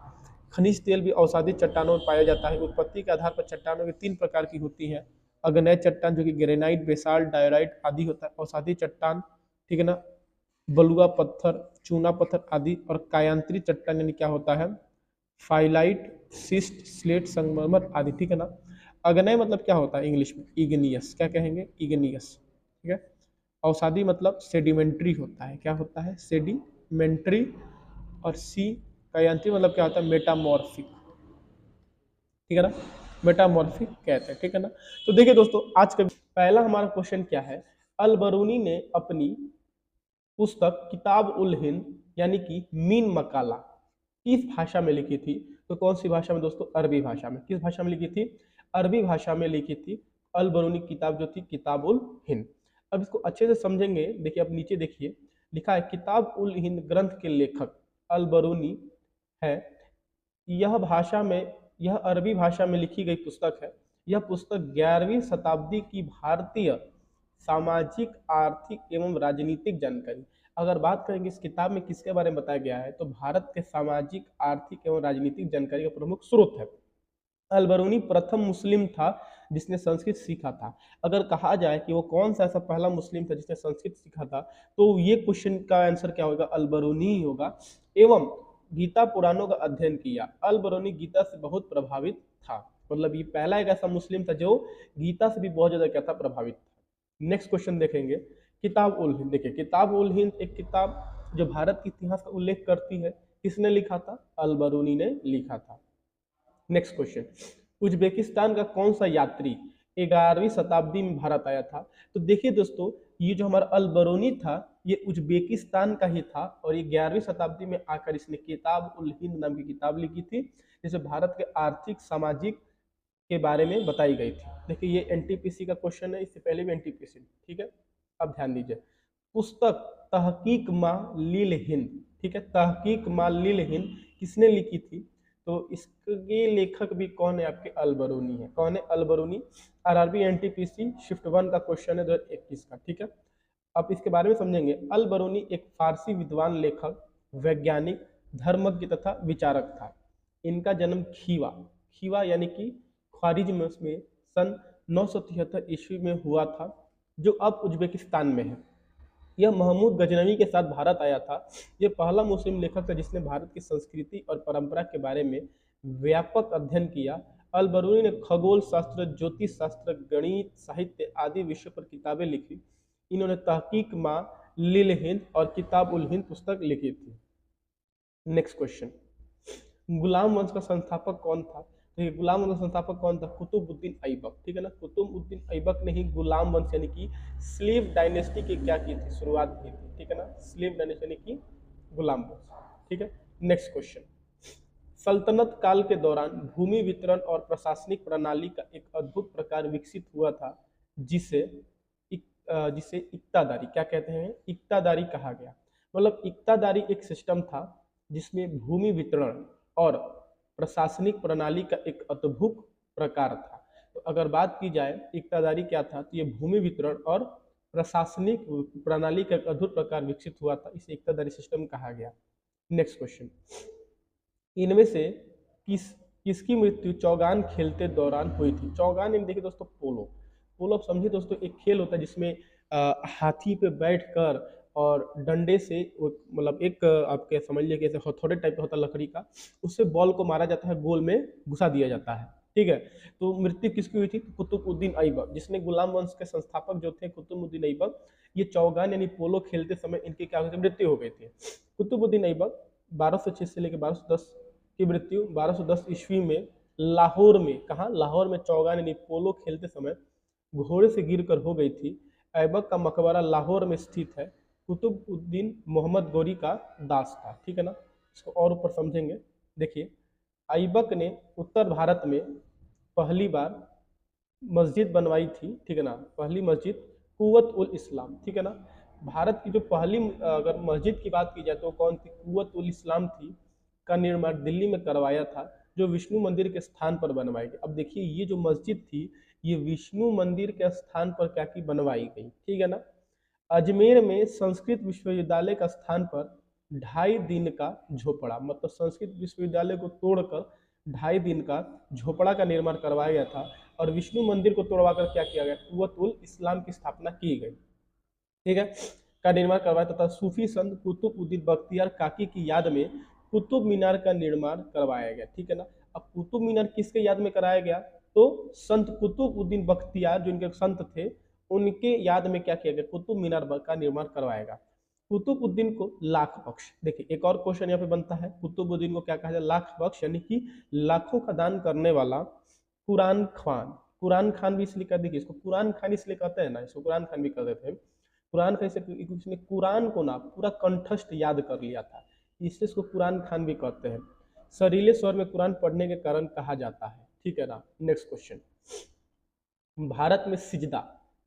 खनिज तेल भी अवसादी चट्टानों में पाया जाता है। उत्पत्ति के आधार पर चट्टानों की 3 प्रकार की होती है। अग्नेय चट्टान जो कि ग्रेनाइट, बेसाल्ट, डायोराइट आदि होता है। अवसादी चट्टान, ठीक है ना, बलुआ पत्थर, चूना पत्थर आदि। और कायांतरी चट्टान यानी क्या होता है, फाइलाइट, सिस्ट, स्लेट, संगमरमर आदि, ठीक है ना। अग्नेय मतलब क्या होता है इंग्लिश में, इग्नियस, क्या कहेंगे, इग्नियस, ठीक है। अवसादी मतलब सेडिमेंट्री होता है, क्या होता है, सेडिमेंट्री। और सी कायांत्री मतलब क्या होता है, मेटामॉर्फिक, ठीक है ना, मेटामॉर्फिक कहते हैं, ठीक है ना। तो देखिए दोस्तों, आज का पहला हमारा क्वेश्चन क्या है, अल बरूनी ने अपनी पुस्तक किताब उल हिंद यानी कि मीन मकाला किस भाषा में लिखी थी। तो कौन सी भाषा में दोस्तों, अरबी भाषा में। किस भाषा में लिखी थी, अरबी भाषा में लिखी थी। अल बरूनी किताब जो थी किताब उल हिंद। अब इसको अच्छे से समझेंगे, देखिए अब नीचे देखिए लिखा है, किताब उल हिंद ग्रंथ के लेखक अल बरूनी है। यह भाषा में, यह अरबी भाषा में लिखी गई पुस्तक है। यह पुस्तक 11वीं शताब्दी की भारतीय सामाजिक, आर्थिक एवं राजनीतिक जानकारी, अगर बात करेंगे इस किताब में किसके बारे में बताया गया है, तो भारत के सामाजिक, आर्थिक एवं राजनीतिक जानकारी का प्रमुख स्रोत है। अल बरूनी प्रथम मुस्लिम था जिसने संस्कृत सीखा था। अगर कहा जाए कि वो कौन सा ऐसा पहला मुस्लिम था जिसने संस्कृत सीखा था, तो ये क्वेश्चन का आंसर क्या होगा, अल बरूनी ही होगा। एवं गीता पुराणों का अध्ययन किया। अल बरूनी गीता से बहुत प्रभावित था, मतलब ये पहला एक ऐसा मुस्लिम था जो गीता से भी बहुत ज्यादा क्या था, प्रभावित था। नेक्स्ट क्वेश्चन देखेंगे, किताब उल हिंद। देखिए किताब उल हिंद एक किताब जो भारत के इतिहास का उल्लेख करती है, किसने लिखा था, अल बरूनी ने लिखा था। नेक्स्ट क्वेश्चन, उज्बेकिस्तान का कौन सा यात्री 11वीं शताब्दी में भारत आया था। तो देखिए दोस्तों, ये जो हमारा अल बरूनी था, ये उज्बेकिस्तान का ही था और ये 11वीं शताब्दी में आकर इसने किताब उल हिंद नाम की किताब लिखी थी, जिसे भारत के आर्थिक, सामाजिक के बारे में बताई गई थी। देखिए ये एनटीपीसी का क्वेश्चन है, इससे पहले भी एनटीपीसी, ठीक है। अब ध्यान दीजिए, पुस्तक तहकीक माँ लील हिंद, ठीक है, तहकीक माँ लील हिंद किसने लिखी थी। तो इसके लेखक भी कौन है, आपके अल बरूनी है। कौन है, अल बरूनी। आरआरबी एनटीपीसी शिफ्ट 1 का क्वेश्चन है 2021 का, ठीक है। अब इसके बारे में समझेंगे। अल बरूनी एक फारसी विद्वान, लेखक, वैज्ञानिक, धर्मज्ञ तथा विचारक था। इनका जन्म खीवा, खीवा यानी कि ख्वारिज्म में सन 973 ईस्वी में हुआ था, जो अब उज्बेकिस्तान में है। यह महमूद गजनवी के साथ भारत आया था। यह पहला मुस्लिम लेखक था जिसने भारत की संस्कृति और परंपरा के बारे में व्यापक अध्ययन किया। अल बरूनी ने खगोल शास्त्र, ज्योतिष शास्त्र, गणित, साहित्य आदि विषयों पर किताबें लिखी। इन्होंने तहकीक माँ लिल हिंद और किताब उल हिंद पुस्तक लिखी थी। नेक्स्ट क्वेश्चन, गुलाम वंश का संस्थापक कौन था। तो ये गुलाम वंश का संस्थापक कौन था? कुतुबुद्दीन ऐबक, ठीक है ना। कुतुबुद्दीन ऐबक ने ही गुलाम वंश यानी कि स्लेव डायनेस्टी की क्या की थी? शुरुआत की थी, ठीक है ना। स्लेव डायनेस्टी यानी कि गुलाम वंश, ठीक है। नेक्स्ट क्वेश्चन, सल्तनत काल के दौरान भूमि वितरण और प्रशासनिक प्रणाली का एक अद्भुत प्रकार विकसित हुआ था, जिसे जिसे इक्तादारी क्या कहते हैं? इक्तादारी कहा गया। मतलब इक्तादारी एक सिस्टम था जिसमें भूमि वितरण और प्रशासनिक प्रणाली का एक अद्भुत प्रकार था। तो अगर बात की जाए इक्तादारी क्या था, तो ये भूमि वितरण और प्रशासनिक प्रणाली का एक अद्भुत प्रकार विकसित हुआ था, इसे इक्तादारी सिस्टम कहा गया। नेक्स्ट क्वेश्चन, इनमें से किसकी मृत्यु चौगान खेलते दौरान हुई थी? चौगान यानी देखिए दोस्तों पोलो। पोलो आप समझिए दोस्तों, एक खेल होता है जिसमें हाथी पे बैठकर और डंडे से मतलब एक आपके समझ लीजिए कैसे हथौड़े टाइप का होता है लकड़ी का, उससे बॉल को मारा जाता है, गोल में घुसा दिया जाता है, ठीक है। तो मृत्यु किसकी हुई थी? कुतुबुद्दीन ऐबक, जिसने गुलाम वंश के संस्थापक जो थे कुतुबुद्दीन ऐबक, ये चौगान यानी पोलो खेलते समय इनकी क्या हुई थी? मृत्यु हो गई थी। कुतुबुद्दीन ऐबक 1206 से लेकर 1210 की मृत्यु 1210 ईस्वी में लाहौर में, कहा? लाहौर में चौगान यानी पोलो खेलते समय घोड़े से गिरकर हो गई थी। ऐबक का मकबरा लाहौर में स्थित है। कुतुबुद्दीन मोहम्मद गौरी का दास था, ठीक है ना। इसको और ऊपर समझेंगे। देखिए, ऐबक ने उत्तर भारत में पहली बार मस्जिद बनवाई थी, ठीक है ना। पहली मस्जिद कुव्वत उल इस्लाम, ठीक है ना। भारत की जो पहली अगर मस्जिद की बात की जाए तो कौन थी? कुव्वत उल इस्लाम थी, का निर्माण दिल्ली में करवाया था, जो विष्णु मंदिर के स्थान पर बनवाई गई। अब देखिए, ये जो मस्जिद थी ये विष्णु मंदिर के स्थान पर क्या की? बनवाई गई, ठीक है ना। अजमेर में संस्कृत विश्वविद्यालय का स्थान पर 2.5 दिन का झोपड़ा, मतलब संस्कृत विश्वविद्यालय को तोड़कर 2.5 दिन का झोपड़ा का निर्माण करवाया गया था, और विष्णु मंदिर को तोड़वाकर क्या किया गया? कुव्वत उल इस्लाम की स्थापना की गई, ठीक है, का निर्माण करवाया तथा सूफी संत कुतुबुद्दीन बख्तियार काकी की याद में कुतुब मीनार का निर्माण करवाया गया, ठीक है ना। अब कुतुब मीनार किसके याद में कराया गया? तो संत कुतुबुद्दीन बख्तियार जो इनके संत थे, उनके याद में क्या किया गया? कुतुब मीनार का निर्माण करवाया गया। कुतुबुद्दीन को लाख बख्श, देखिए एक और क्वेश्चन यहाँ पे बनता है, कुतुबुद्दीन को क्या कहा जाए? लाख बख्श, यानी कि लाखों का दान करने वाला कुरान खान। कुरान खान भी इसलिए कर, देखिए इसको कुरान खान इसलिए कहते हैं ना, इसको कुरान खान भी कर देते हैं। कुरान खान से उसने कुरान को ना पूरा कंठस्थ याद कर लिया था, इसलिए इसको कुरान खान भी कहते हैं। सरीले स्वर में कुरान पढ़ने के कारण कहा जाता है, ठीक है ना। नेक्स्ट क्वेश्चन, भारत में सिजदा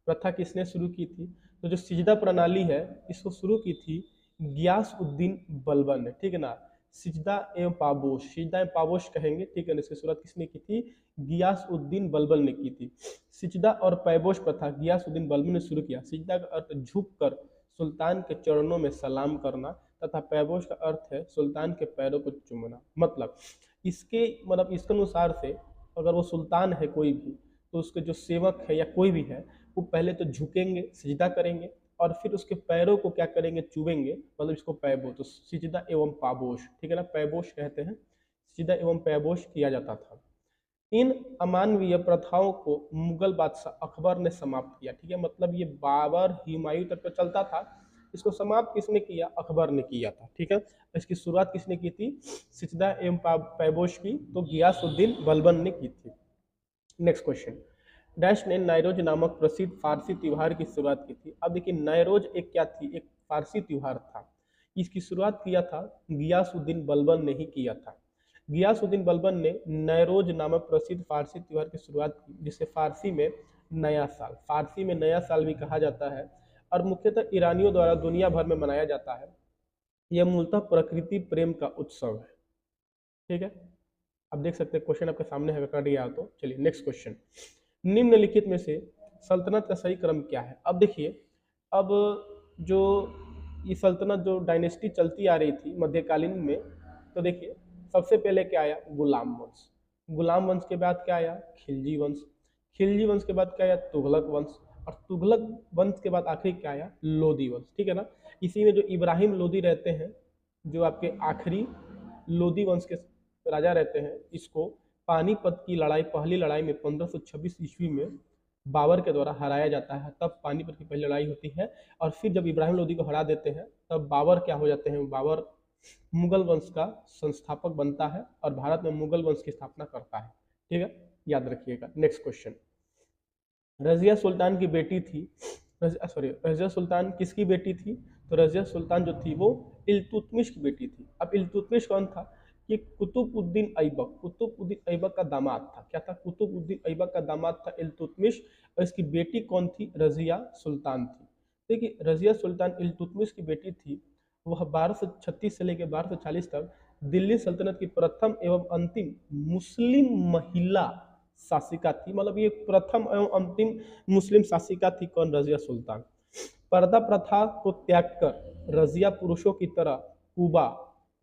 प्रथा किसने शुरू की थी? तो जो सिजदा प्रणाली है इसको शुरू की थी गियास उद्दीन बलबन ने, ठीक है ना। सिजदा एवं पाबोश, सिजदा एवं पाबोश कहेंगे, ठीक है ना। इसकी शुरुआत किसने की थी? गियास उद्दीन बलबन ने की थी। सिजदा और पैबोश प्रथा गियास उद्दीन बलबन ने शुरू किया। सिजदा का अर्थ झुक कर सुल्तान के चरणों में सलाम करना, तथा पैबोश का अर्थ है सुल्तान के पैरों को चूमना। मतलब इसके अनुसार से अगर वो सुल्तान है कोई भी, तो उसके जो सेवक है या कोई भी है, वो पहले तो झुकेंगे, सिजदा करेंगे, और फिर उसके पैरों को क्या करेंगे? चूमेंगे, मतलब इसको पैबो, तो सिजदा एवं पाबोश, ठीक है ना, पैबोश कहते हैं। सिजदा एवं पैबोश किया जाता था। इन अमानवीय प्रथाओं को मुगल बादशाह अकबर ने समाप्त किया, ठीक है। मतलब ये बाबर हुमायूं तक तो चलता था, इसको समाप्त किसने किया? अकबर ने किया था, ठीक है। इसकी शुरुआत किसने की थी? सिजदा एवं पैबोश की तो गियासुद्दीन बलबन ने की थी। नेक्स्ट क्वेश्चन, डैश ने नायरोज नामक प्रसिद्ध फारसी त्योहार की शुरुआत की थी। अब देखिए, नायरोज एक क्या थी? एक फारसी त्योहार था। इसकी शुरुआत किया था गियासुद्दीन बलबन ने ही किया था। गियासुद्दीन बलबन ने नायरोज नामक प्रसिद्ध फारसी त्योहार की शुरुआत की, जिसे फारसी में नया साल भी कहा जाता है, और मुख्यतः ईरानियों द्वारा दुनिया भर में मनाया जाता है। यह मूलतः प्रकृति प्रेम का उत्सव है, ठीक है। अब देख सकते हैं क्वेश्चन आपके सामने है, कर दिया तो चलिए नेक्स्ट क्वेश्चन, निम्नलिखित में से सल्तनत का सही क्रम क्या है? अब देखिए, अब जो ये सल्तनत जो डायनेस्टी चलती आ रही थी मध्यकालीन में, तो देखिए सबसे पहले क्या आया? गुलाम वंश। गुलाम वंश के बाद क्या आया? खिलजी वंश। खिलजी वंश के बाद क्या आया? तुगलक वंश। और तुगलक वंश के बाद आखिरी क्या आया? लोदी वंश, ठीक है ना। इसी में जो इब्राहिम लोदी रहते हैं, जो आपके आखिरी लोदी वंश के राजा रहते हैं, इसको पानीपत की लड़ाई, पहली लड़ाई में 1526 ईस्वी में बाबर के द्वारा हराया जाता है। तब पानीपत की पहली लड़ाई होती है, और फिर जब इब्राहिम लोदी को हरा देते हैं तब बाबर क्या हो जाते हैं? बाबर मुगल वंश का संस्थापक बनता है और भारत में मुगल वंश की स्थापना करता है, ठीक है, याद रखिएगा। नेक्स्ट क्वेश्चन, रजिया सुल्तान की बेटी थी, रजिया सुल्तान किसकी बेटी थी? तो रजिया सुल्तान जो थी वो इल्तुतमिश की बेटी थी। अब इल्तुतमिश कौन था? ये कुतुबुद्दीन ऐबक, कुतुबुद्दीन ऐबक का दामाद था। क्या था? कुतुबुद्दीन ऐबक का दामाद था इल्तुतमिश, और इसकी बेटी कौन थी? रजिया सुल्तान थी। देखिए, रजिया सुल्तान इल्तुतमिश की बेटी थी। वह 1236 से लेकर 1240 तक दिल्ली सल्तनत की प्रथम एवं अंतिम मुस्लिम महिला शासिका थी। मतलब ये प्रथम एवं अंतिम मुस्लिम शासिका थी। कौन? रजिया सुल्तान। पर्दा प्रथा को त्याग कर रजिया पुरुषों की तरह कुबा,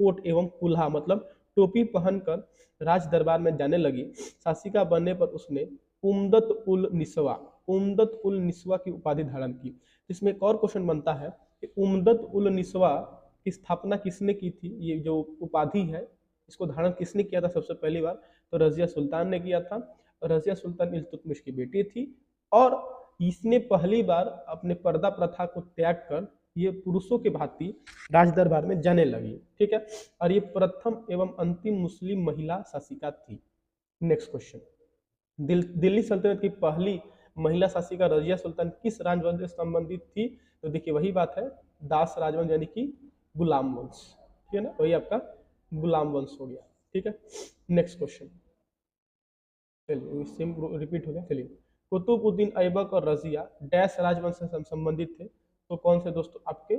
कोट एवं कुल्हा मतलब टोपी पहनकर राज दरबार में जाने लगी। शासिका बनने पर उसने उम्दत उल निस्वा, उम्दत उल निस्वा की उपाधि धारण की। इसमें एक और क्वेश्चन बनता है कि उम्दत उल निस्वा की स्थापना किसने की थी? ये जो उपाधि है इसको धारण किसने किया था सबसे पहली बार? तो रजिया सुल्तान ने किया था। रजिया सुल्तान इल्तुतमिश की बेटी थी, और इसने पहली बार अपने पर्दा प्रथा को त्याग कर ये पुरुषों के भांति राज दरबार में जाने लगी। ठीक है, और ये प्रथम एवं अंतिम मुस्लिम महिला शासिका थी। नेक्स्ट क्वेश्चन, दिल्ली सल्तनत की पहली महिला शासिका रजिया सुल्तान किस राजवंश से संबंधित थी? तो देखिए वही बात है, दास राजवंश यानी कि गुलाम वंश। ठीक है ना, वही आपका गुलाम वंश हो गया। ठीक है, नेक्स्ट क्वेश्चन, चलिए सेम रिपीट हो गया। चलिए, कुतुबुद्दीन ऐबक और रजिया डैश राजवंश से संबंधित थे? तो कौन से दोस्तों? आपके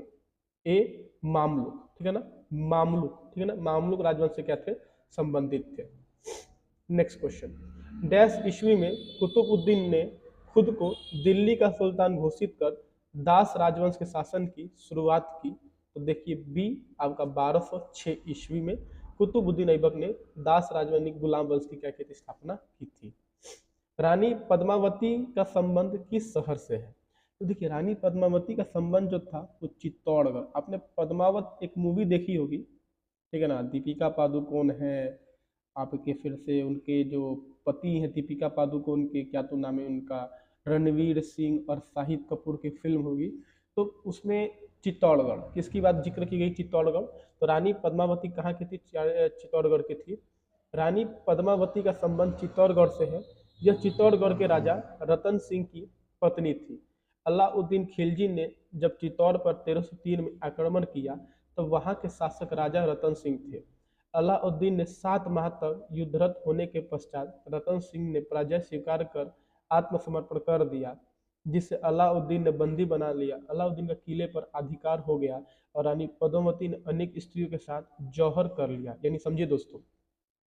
ए मामलुक। ठीक है ना, मामलुक। ठीक है ना, मामलुक राजवंश से क्या थे? संबंधित थे। नेक्स्ट क्वेश्चन, डैश ईस्वी में कुतुबुद्दीन ने खुद को दिल्ली का सुल्तान घोषित कर दास राजवंश के शासन की शुरुआत की? तो देखिए बी आपका 1206 ईस्वी में कुतुबुद्दीन ऐबक ने दास राजवंश गुलाम वंश की क्या की थी? स्थापना की थी। रानी पद्मावती का संबंध किस शहर से है? तो देखिए रानी पद्मावती का संबंध जो था वो चित्तौड़गढ़। आपने पद्मावत एक मूवी देखी होगी, ठीक है ना, दीपिका पादुकोण है आपके, फिर से उनके जो पति हैं दीपिका पादुकोण के, क्या तो नाम है उनका, रणवीर सिंह और शाहिद कपूर की फिल्म होगी। तो उसमें चित्तौड़गढ़ किसकी बात जिक्र की गई? चित्तौड़गढ़। तो रानी पद्मावती कहाँ की थी? चित्तौड़गढ़ की थी। रानी पद्मावती का संबंध चित्तौड़गढ़ से है। यह चित्तौड़गढ़ के राजा रतन सिंह की पत्नी थी। अलाउद्दीन खिलजी ने जब चित्तौड़ पर 1303 में आक्रमण किया तो वहां के शासक राजा रतन सिंह थे। अलाउद्दीन ने 7 माह तक युद्धरत होने के पश्चात रतन सिंह ने पराजय स्वीकार कर आत्मसमर्पण कर दिया, जिसे अलाउद्दीन ने बंदी बना लिया। अलाउद्दीन का किले पर अधिकार हो गया और रानी पद्मावती ने अनेक स्त्रियों के साथ जौहर कर लिया। यानी समझिए दोस्तों,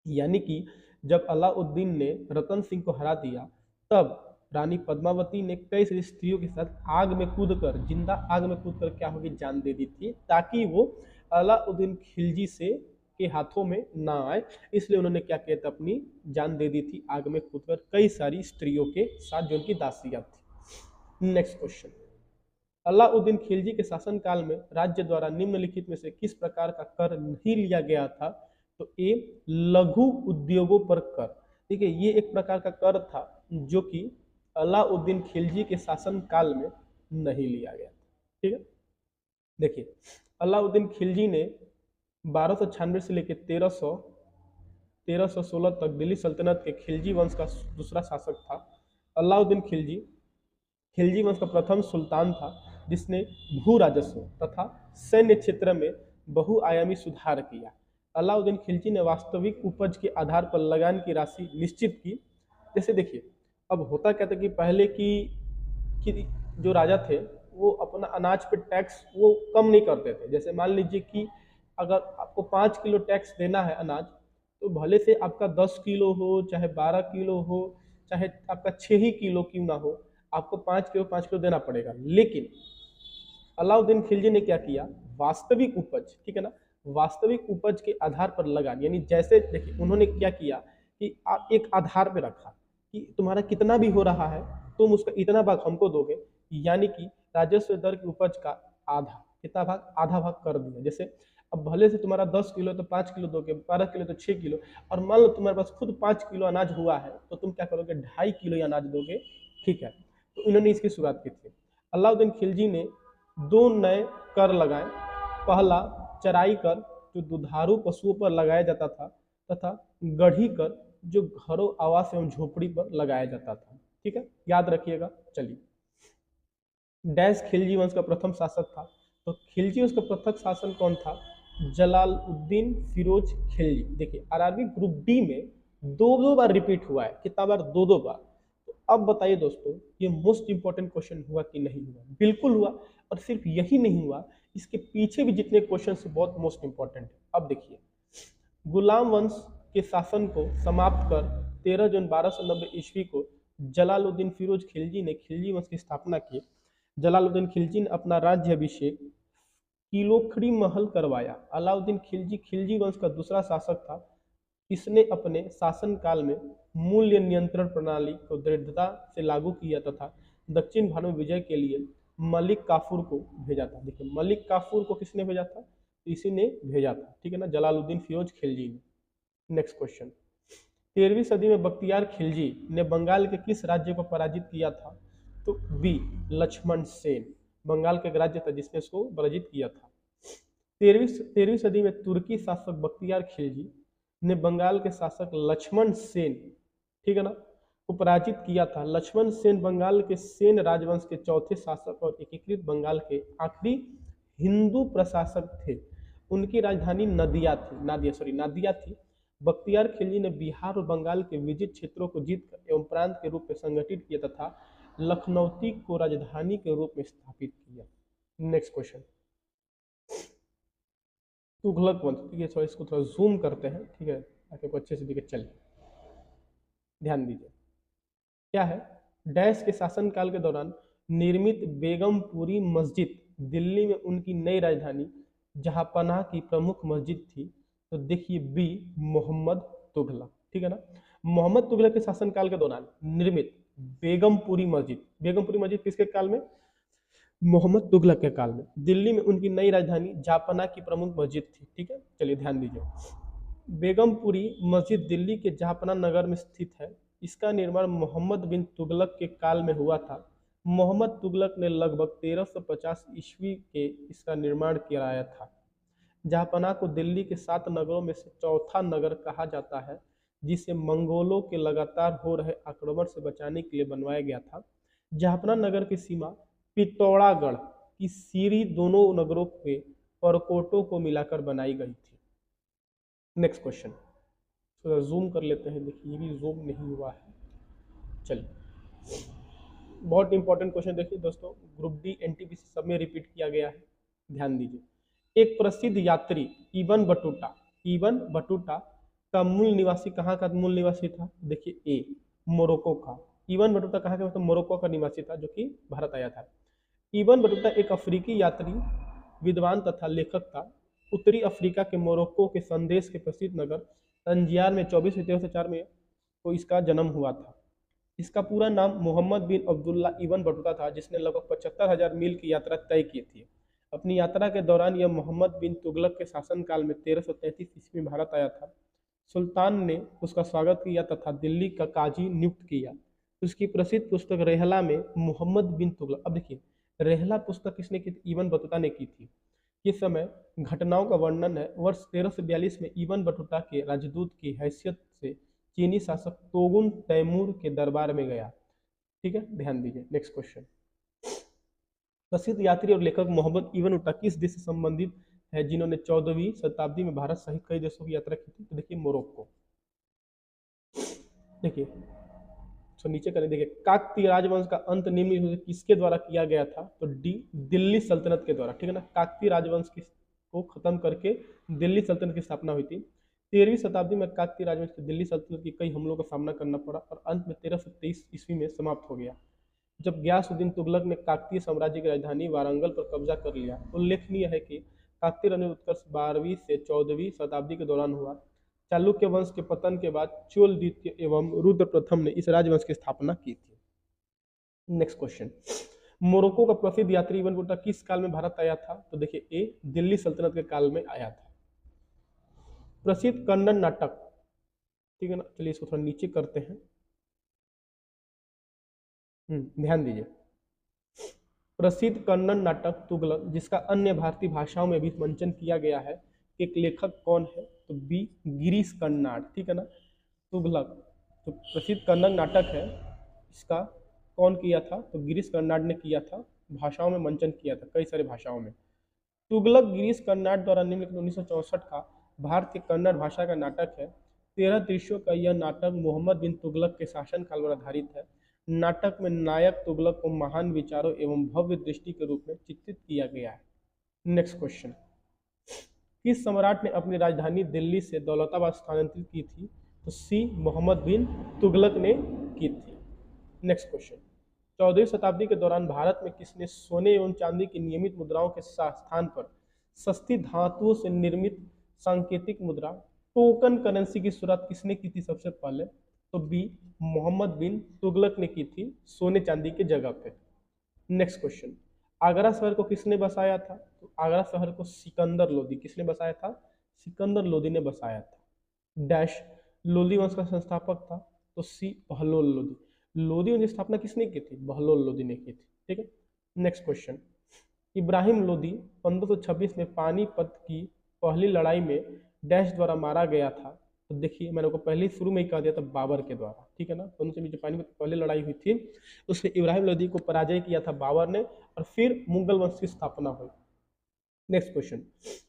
यानी कि जब अलाउद्दीन ने रतन सिंह को हरा दिया तब रानी पद्मावती ने कई सारी स्त्रियों के साथ आग में कूदकर, जिंदा आग में कूदकर क्या होगी? जान दे दी थी, ताकि वो अलाउद्दीन खिलजी से के हाथों में ना आए। इसलिए उन्होंने क्या किया था? अपनी जान दे दी थी आग में कूदकर कई सारी स्त्रियों के साथ जो उनकी दासियां थी। नेक्स्ट क्वेश्चन, अलाउद्दीन खिलजी के शासनकाल में राज्य द्वारा निम्नलिखित में से किस प्रकार का कर नहीं लिया गया था? तो ए लघु उद्योगों पर कर। देखिए ये एक प्रकार का कर था जो कि अलाउद्दीन खिलजी के शासन काल में नहीं लिया गया। ठीक है, देखिए अलाउद्दीन खिलजी ने 1296 से लेकर 1316 तक दिल्ली सल्तनत के खिलजी वंश का दूसरा शासक था। अलाउद्दीन खिलजी खिलजी वंश का प्रथम सुल्तान था जिसने भू राजस्व तथा सैन्य क्षेत्र में बहुआयामी सुधार किया। अलाउद्दीन खिलजी ने वास्तविक उपज के आधार पर लगान की राशि निश्चित की। जैसे देखिए अब होता क्या था कि पहले की जो राजा थे वो अपना अनाज पे टैक्स वो कम नहीं करते थे। जैसे मान लीजिए कि अगर आपको 5 किलो टैक्स देना है अनाज, तो भले से आपका 10 किलो हो, चाहे 12 किलो हो, चाहे आपका 6 ही किलो क्यों ना हो, आपको 5 किलो देना पड़ेगा। लेकिन अलाउद्दीन खिलजी ने क्या किया? वास्तविक उपज, ठीक है ना, वास्तविक उपज के आधार पर लगान, यानी जैसे देखिए उन्होंने क्या किया कि आप एक आधार पे रखा कि तुम्हारा कितना भी हो रहा है तुम उसका इतना भाग हमको दोगे, यानी कि राजस्व दर की उपज का आधा, कितना भाग? आधा भाग कर दिया। जैसे अब भले से तुम्हारा 10 किलो तो 5 किलो दोगे, 12 किलो तो 6 किलो, और मान लो तुम्हारे पास खुद 5 किलो अनाज हुआ है तो तुम क्या करोगे? 2.5 किलो अनाज दोगे। ठीक है, तो इन्होंने इसकी शुरुआत की थी। अलाउद्दीन खिलजी ने 2 नए कर लगाए। पहला चराई कर जो दुधारू पशुओं पर लगाया जाता था, तथा गढ़ी कर जो घरों, आवास एवं झोपड़ी पर लगाया जाता था। ठीक है, याद रखिएगा। चलिए, डैश खिलजी वंश का प्रथम शासक था। तो खिलजी वंश का प्रथम शासन कौन था? जलालुद्दीन फिरोज खिलजी। देखिए, आरआरबी ग्रुप डी में दो दो बार रिपीट हुआ है। कितना बार? दो दो बार। तो अब बताइए दोस्तों, ये मोस्ट इंपॉर्टेंट क्वेश्चन हुआ कि नहीं हुआ? बिल्कुल हुआ। और सिर्फ यही नहीं हुआ, इसके पीछे भी जितने क्वेश्चन है बहुत मोस्ट इंपॉर्टेंट है। अब देखिए, गुलाम वंश के शासन को समाप्त कर 13 जून 1290 ईस्वी को जलालुद्दीन फिरोज खिलजी ने खिलजी वंश की स्थापना की। जलालुद्दीन खिलजी ने अपना राज्य अभिषेक किलोखड़ी महल करवाया। अलाउद्दीन खिलजी खिलजी वंश का दूसरा शासक था। इसने अपने शासनकाल में मूल्य नियंत्रण प्रणाली को दृढ़ता से लागू किया तथा दक्षिण भारत में विजय के लिए मलिक काफूर को भेजा था। देखिए, मलिक काफूर को किसने भेजा था? तो इसी ने भेजा था। ठीक है ना, जलालुद्दीन फिरोज खिलजी ने। नेक्स्ट क्वेश्चन, 13वीं सदी में बख्तियार खिलजी ने बंगाल के किस राज्य को पराजित किया था? तो बी, लक्ष्मण सेन। बंगाल का एक राज्य था जिसने इसको पराजित किया था। 13वीं सदी में तुर्की शासक बख्तियार खिलजी ने बंगाल के शासक लक्ष्मण सेन, ठीक है ना, को पराजित किया था। लक्ष्मण सेन बंगाल के सेन राजवंश के चौथे शासक और एकीकृत बंगाल के आखिरी हिंदू प्रशासक थे। उनकी राजधानी नादिया थी। बख्तियार खिलजी ने बिहार और बंगाल के विजित क्षेत्रों को जीतकर एवं प्रांत के रूप में संगठित किया तथा लखनौती को राजधानी के रूप में स्थापित किया। नेक्स्ट क्वेश्चन, तुगलक वंश। ठीक है, इसको थोड़ा जूम करते हैं, ठीक है, ताकि आपको अच्छे से दिखे। चलिए ध्यान दीजिए, क्या है? डैश के शासनकाल के दौरान निर्मित बेगमपुरी मस्जिद दिल्ली में उनकी नई राजधानी जहांपनाह की प्रमुख मस्जिद थी। तो देखिए बी, मोहम्मद तुगलक। ठीक है ना, मोहम्मद तुगलक के शासनकाल के दौरान निर्मित बेगमपुरी मस्जिद किसके काल में? मोहम्मद तुगलक के काल में दिल्ली में उनकी नई राजधानी जहांपनाह की प्रमुख मस्जिद थी। ठीक है, चलिए ध्यान दीजिए, बेगमपुरी मस्जिद दिल्ली के जहांपनाह नगर में स्थित है। इसका निर्माण मोहम्मद बिन तुगलक के काल में हुआ था। मोहम्मद तुगलक ने लगभग 1350 ईस्वी के इसका निर्माण कराया था। जहांपनाह को दिल्ली के 7 नगरों में से चौथा नगर कहा जाता है, जिसे मंगोलों के लगातार हो रहे आक्रमण से बचाने के लिए बनवाया गया था। जहांपनाह नगर की सीमा पित्तौरागढ़ की सीरी दोनों नगरों के परकोटों को मिलाकर बनाई गई थी। नेक्स्ट क्वेश्चन, थोड़ा जूम कर लेते हैं। देखिए, ये भी जूम नहीं हुआ है। चलिए, बहुत इंपॉर्टेंट क्वेश्चन देखिए दोस्तों, ग्रुप डी एनटीपीसी सब में रिपीट किया गया है। ध्यान दीजिए, एक प्रसिद्ध यात्री इबन बटूटा का मूल निवासी कहाँ का मूल निवासी था? देखिए ए, मोरक्को का। इबन बटूटा कहाँ का? मतलब मोरक्को का निवासी था, जो कि भारत आया था। इबन बटूटा एक अफ्रीकी यात्री, विद्वान तथा लेखक था। उत्तरी अफ्रीका के मोरक्को के संदेश के प्रसिद्ध नगर तंजियार में 24 में को इसका जन्म हुआ था। इसका पूरा नाम मोहम्मद बिन अब्दुल्ला इबन बटूटा था, जिसने लगभग 75,000 मील की यात्रा तय की थी। अपनी यात्रा के दौरान यह मोहम्मद बिन तुगलक के शासनकाल में 1333 ईस्वी में भारत आया था। सुल्तान ने उसका स्वागत किया तथा दिल्ली का काजी नियुक्त किया। उसकी प्रसिद्ध पुस्तक रेहला में मोहम्मद बिन तुगलक, अब देखिए रेहला पुस्तक किसने की थी? इबन बटूटा ने की थी। इस समय घटनाओं का वर्णन है। वर्ष 1342 में इबन बटूटा के राजदूत की हैसियत से चीनी शासक तोगुन तैमूर के दरबार में गया। ठीक है, ध्यान दीजिए। नेक्स्ट क्वेश्चन, प्रसिद्ध यात्री और लेखक मोहम्मद इबन बटूटा किस देश से संबंधित है, जिन्होंने 14वीं शताब्दी में भारत सहित कई देशों की यात्रा की थी? तो देखिए मोरक्को। देखिए तो नीचे करें, देखिए काकतीय राजवंश का अंत निम्न किसके द्वारा किया गया था? तो डी, दिल्ली सल्तनत के द्वारा। ठीक है ना, काकतीय राजवंश को खत्म करके दिल्ली सल्तनत की स्थापना हुई थी। 13वीं शताब्दी में काकतीय राजवंश को दिल्ली सल्तनत की कई हमलों का सामना करना पड़ा और अंत में 1323 ईस्वी में समाप्त हो गया, जब गयासुद्दीन तुगलक ने काकतीय साम्राज्य की राजधानी वारंगल पर कब्जा कर लिया। उल्लेखनीय है कि काकतीय राज्य उत्कर्ष 12वीं से 14वीं शताब्दी के दौरान हुआ। चालुक्य वंश के पतन के बाद चोल द्वितीय एवं रुद्र प्रथम ने इस राजवंश की स्थापना की थी। नेक्स्ट क्वेश्चन, मोरक्को का प्रसिद्ध यात्री इबन बटूटा किस काल में भारत आया था? तो देखिए ए, दिल्ली सल्तनत के काल में आया था। प्रसिद्ध कन्नड़ नाटक, ठीक है ना, चलिए इसको थोड़ा नीचे करते हैं। ध्यान दीजिए, प्रसिद्ध कन्नड़ नाटक तुगलक, जिसका अन्य भारतीय भाषाओं में भी मंचन किया गया है, एक लेखक कौन है? तो बी, गिरीश कर्नाड। ठीक है ना, तुगलक जो प्रसिद्ध कन्नड़ नाटक है, इसका कौन किया था? तो गिरीश कर्नाड ने किया था। भाषाओं में मंचन किया था, कई सारी भाषाओं में। तुगलक गिरीश कर्नाड द्वारा निम्नलिखित 1964 का भारतीय कन्नड़ भाषा का नाटक है। 13 दृश्यों का यह नाटक मोहम्मद बिन तुगलक के शासनकाल पर आधारित है। नाटक में नायक तुगलक को महान विचारों एवं भव्य दृष्टि के रूप में चित्रित किया गया है। नेक्स्ट क्वेश्चन, किस सम्राट ने अपनी राजधानी दिल्ली से दौलताबाद स्थानांतरित की थी? तो सी मोहम्मद बिन तुगलक ने की थी। नेक्स्ट क्वेश्चन, 14वीं शताब्दी के दौरान भारत में किसने सोने एवं चांदी की नियमित मुद्राओं के स्थान पर सस्ती धातुओं से निर्मित सांकेतिक मुद्रा टोकन करेंसी की शुरुआत किसने की थी सबसे पहले? तो बी मोहम्मद बिन तुगलक ने की थी सोने चांदी के जगह पे। नेक्स्ट क्वेश्चन, आगरा शहर को किसने बसाया था? तो आगरा शहर को सिकंदर लोदी किसने बसाया था? सिकंदर लोदी ने बसाया था। डैश लोदी वंश का संस्थापक था? तो सी बहलोल लोदी। लोदी वंश की स्थापना किसने की थी? बहलोल लोदी ने की थी। ठीक है। नेक्स्ट क्वेश्चन, इब्राहिम लोदी 1526 में पानीपत की पहली लड़ाई में डैश द्वारा मारा गया था? तो देखिए मैंने को पहले शुरू में ही कह दिया था, बाबर के द्वारा। ठीक है ना, दोनों के बीच जो पानीपत की पहली लड़ाई हुई थी उसमें इब्राहिम लोदी को पराजय किया था बाबर ने, और फिर मुगल वंश की स्थापना हुई। नेक्स्ट क्वेश्चन,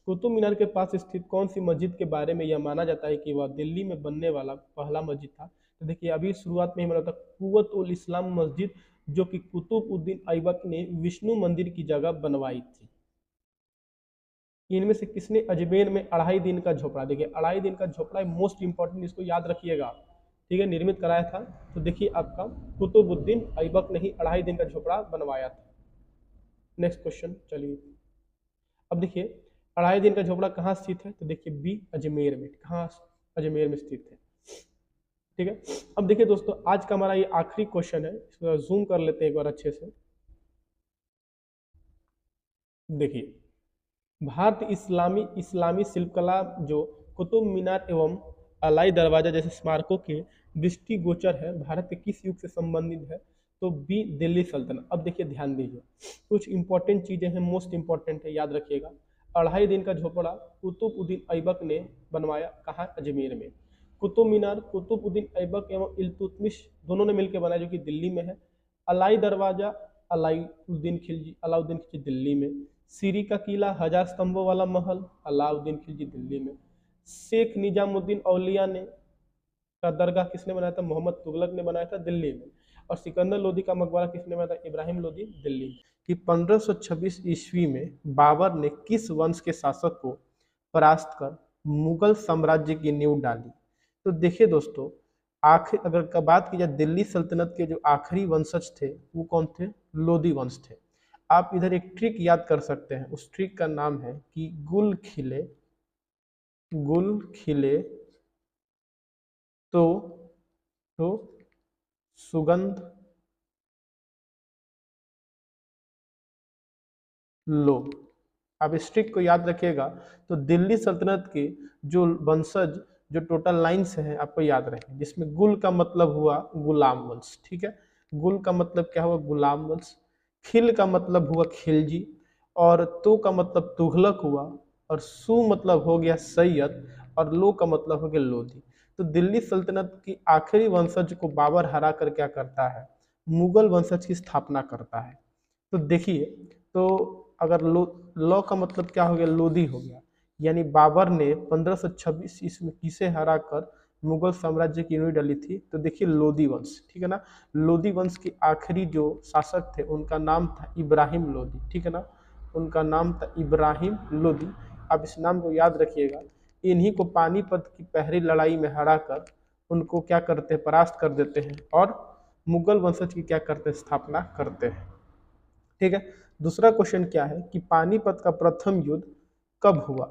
कुतुब मीनार के पास स्थित कौन सी मस्जिद के बारे में यह माना जाता है कि वह दिल्ली में बनने वाला पहला मस्जिद था? तो देखिए अभी शुरुआत में ही मैंने बताया कुव्वत उल इस्लाम मस्जिद, जो कि कुतुबउद्दीन ऐबक ने विष्णु मंदिर की जगह बनवाई थी। इनमें से किसने अजमेर में 2.5 दिन का झोपड़ा, देखिए 2.5 दिन का झोपड़ा मोस्ट इंपॉर्टेंट, इसको याद रखिएगा। ठीक है, निर्मित कराया था? तो देखिए आपका कुतुबउद्दीन ऐबक ने ही 2.5 दिन का झोपड़ा बनवाया था। नेक्स्ट क्वेश्चन, चलिए अब देखिए 2.5 दिन का झोपड़ा कहाँ स्थित है? तो देखिए बी अजमेर में। कहाँ? अजमेर में स्थित है। ठीक है, अब देखिए दोस्तों आज का हमारा ये आखिरी क्वेश्चन है, इसको जूम कर लेते हैं एक बार अच्छे से। देखिए भारत इस्लामी शिल्पकला जो कुतुब मीनार एवं अलाई दरवाजा जैसे स्मारकों के दृष्टिगोचर है, भारत के किस युग से संबंधित है? तो बी दिल्ली सल्तनत। अब देखिए ध्यान दीजिए, कुछ इंपॉर्टेंट चीजें हैं, मोस्ट इंपॉर्टेंट है, याद रखिएगा। 2.5 दिन का झोपड़ा कुतुबउद्दीन ऐबक ने बनवाया, कहाँ? अजमेर में। कुतुब मीनार कुतुबउद्दीन ऐबक एवं इल्तुतमिश दोनों ने मिलकर बनाया, जो कि दिल्ली में है। अलाई दरवाजा अलाउद्दीन खिलजी दिल्ली में। सीरी का किला 1000 स्तंभों वाला महल अलाउद्दीन खिलजी दिल्ली में। शेख निजामुद्दीन औलिया ने का दरगाह किसने बनाया था? मोहम्मद तुगलक ने बनाया था, दिल्ली में। और सिकंदर लोदी का मकबरा किसने बनाया था? इब्राहिम लोदी, दिल्ली में। कि 1526 ईस्वी में बाबर ने किस वंश के शासक को परास्त कर मुगल साम्राज्य की नींव डाली? तो देखिए दोस्तों, आखिर अगर बात की जाए दिल्ली सल्तनत के जो आखिरी वंशज थे वो कौन थे? लोदी वंश थे। आप इधर एक ट्रिक याद कर सकते हैं, उस ट्रिक का नाम है कि गुल खिले तो सुगंध लो। आप इस ट्रिक को याद रखिएगा। तो दिल्ली सल्तनत के जो वंशज जो टोटल लाइन्स हैं आपको याद रखें, जिसमें गुल का मतलब हुआ गुलाम वंश। ठीक है, गुल का मतलब क्या हुआ? गुलाम वंश। खिल का मतलब हुआ खिलजी, और तो का मतलब तुगलक हुआ, और सु मतलब हो गया सैयद, और लो का मतलब हो गया लोधी। तो दिल्ली सल्तनत की आखिरी वंशज को बाबर हरा कर क्या करता है? मुगल वंशज की स्थापना करता है। तो देखिए, तो अगर लौ का मतलब क्या हो गया? लोधी हो गया। यानी बाबर ने 1526 ईस्वी में किसे हरा कर मुगल साम्राज्य की नींव डाली थी? तो देखिए लोधी वंश। ठीक है ना, लोधी वंश के आखिरी जो शासक थे उनका नाम था इब्राहिम लोधी। ठीक है ना, उनका नाम था इब्राहिम लोधी। आप इस नाम को याद रखिएगा। इन्हीं को पानीपत की पहली लड़ाई में हरा कर उनको क्या करते हैं? परास्त कर देते हैं, और मुगल वंशज की क्या करते हैं? स्थापना करते हैं। ठीक है, दूसरा क्वेश्चन क्या है कि पानीपत का प्रथम युद्ध कब हुआ?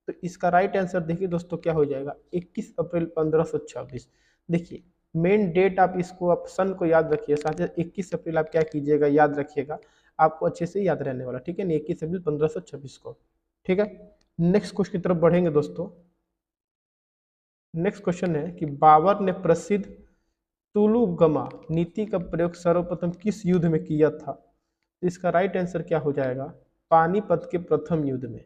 तो इसका राइट आंसर देखिए दोस्तों क्या हो जाएगा? 21 अप्रैल 1526। देखिए मेन डेट आप इसको, आप सन को याद रखिए, साथ ही 21 अप्रैल आप क्या कीजिएगा? याद रखिएगा, आपको अच्छे से याद रहने वाला। ठीक है ना, 21 अप्रैल 1526 को। ठीक है, नेक्स्ट क्वेश्चन की तरफ बढ़ेंगे दोस्तों। नेक्स्ट क्वेश्चन है कि बाबर ने प्रसिद्ध तुलुगमा नीति का प्रयोग सर्वप्रथम किस युद्ध में किया था? तो इसका राइट आंसर क्या हो जाएगा? पानीपत के प्रथम युद्ध में।